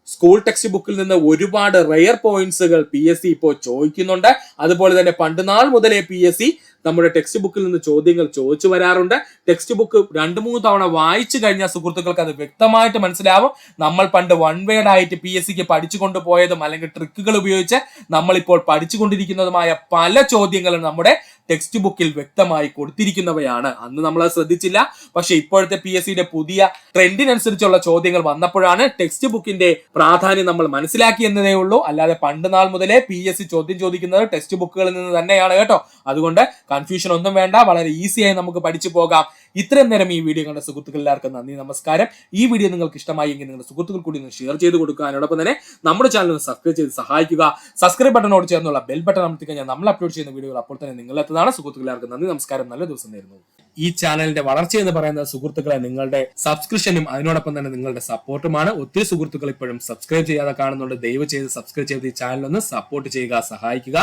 സ്കൂൾ ടെക്സ്റ്റ് ബുക്കിൽ നിന്ന് ഒരുപാട് റെയർ പോയിന്റ്സുകൾ PSC ഇപ്പോൾ ചോദിക്കുന്നുണ്ട്. അതുപോലെ തന്നെ പണ്ടുനാൾ മുതലേ PSC നമ്മുടെ ടെക്സ്റ്റ് ബുക്കിൽ നിന്ന് ചോദ്യങ്ങൾ ചോദിച്ചു വരാറുണ്ട്. ടെക്സ്റ്റ് ബുക്ക് 2-3 തവണ വായിച്ചു കഴിഞ്ഞാൽ സുഹൃത്തുക്കൾക്ക് അത് വ്യക്തമായിട്ട് മനസ്സിലാവും. നമ്മൾ പണ്ട് 1 വേർഡ് ആയിട്ട് PSCക്ക് പഠിച്ചു കൊണ്ടുപോയതും അല്ലെങ്കിൽ ട്രിക്കുകൾ ഉപയോഗിച്ച് നമ്മളിപ്പോൾ പഠിച്ചുകൊണ്ടിരിക്കുന്നതുമായ പല ചോദ്യങ്ങളും നമ്മുടെ ടെക്സ്റ്റ് ബുക്കിൽ വ്യക്തമായി കൊടുത്തിരിക്കുന്നവയാണ്. അന്ന് നമ്മൾ അത് ശ്രദ്ധിച്ചില്ല. പക്ഷെ ഇപ്പോഴത്തെ PSCയുടെ പുതിയ ട്രെൻഡിനനുസരിച്ചുള്ള ചോദ്യങ്ങൾ വന്നപ്പോഴാണ് ടെക്സ്റ്റ് ബുക്കിന്റെ പ്രാധാന്യം നമ്മൾ മനസ്സിലാക്കി എന്നതേ ഉള്ളൂ. അല്ലാതെ പണ്ട് നാൾ മുതലേ PSC ചോദ്യം ചോദിക്കുന്നത് ടെക്സ്റ്റ് ബുക്കുകളിൽ നിന്ന് തന്നെയാണ് കേട്ടോ. അതുകൊണ്ട് കൺഫ്യൂഷൻ ഒന്നും വേണ്ട, വളരെ ഈസിയായി നമുക്ക് പഠിച്ചു പോകാം. ഇത്രയും നേരം ഈ വീഡിയോ കണ്ട സുഹൃത്തുക്കൾ എല്ലാവർക്കും നന്ദി, നമസ്കാരം. ഈ വീഡിയോ നിങ്ങൾക്ക് ഇഷ്ടമായി എങ്കിൽ നിങ്ങളുടെ സുഹൃത്തുക്കൾ കൂടി ഒന്ന് ഷെയർ ചെയ്ത് കൊടുക്കുക. അതിനോടൊപ്പം തന്നെ നമ്മുടെ ചാനൽ ഒന്ന് സബ്സ്ക്രൈബ് ചെയ്ത് സഹായിക്കുക. സബ്സ്ക്രൈബ് ബട്ടണോട് ചേർന്നുള്ള ബെൽ ബട്ടൺ അമർത്തി കഴിഞ്ഞാൽ നമ്മൾ അപ്ലോഡ് ചെയ്യുന്ന വീഡിയോകൾ അപ്പോൾ തന്നെ നിങ്ങളെത്തുന്നതാണ്. സുഹൃത്തുക്കൾ എല്ലാവർക്കും നന്ദി, നമസ്കാരം. നല്ല ദിവസം നേരുന്നു. ഈ ചാനലിന്റെ വളർച്ച എന്ന് പറയുന്നത് സുഹൃത്തുക്കളെ നിങ്ങളുടെ സബ്സ്ക്രിപ്ഷനും അതിനോടൊപ്പം തന്നെ നിങ്ങളുടെ സപ്പോർട്ടുമാണ്. ഒത്തിരി സുഹൃത്തുക്കൾ ഇപ്പോഴും സബ്സ്ക്രൈബ് ചെയ്യാതെ കാണുന്നുണ്ട്. ദയവ് ചെയ്ത് സബ്സ്ക്രൈബ് ചെയ്ത് ഈ ചാനൽ ഒന്ന് സപ്പോർട്ട് ചെയ്യുക, സഹായിക്കുക.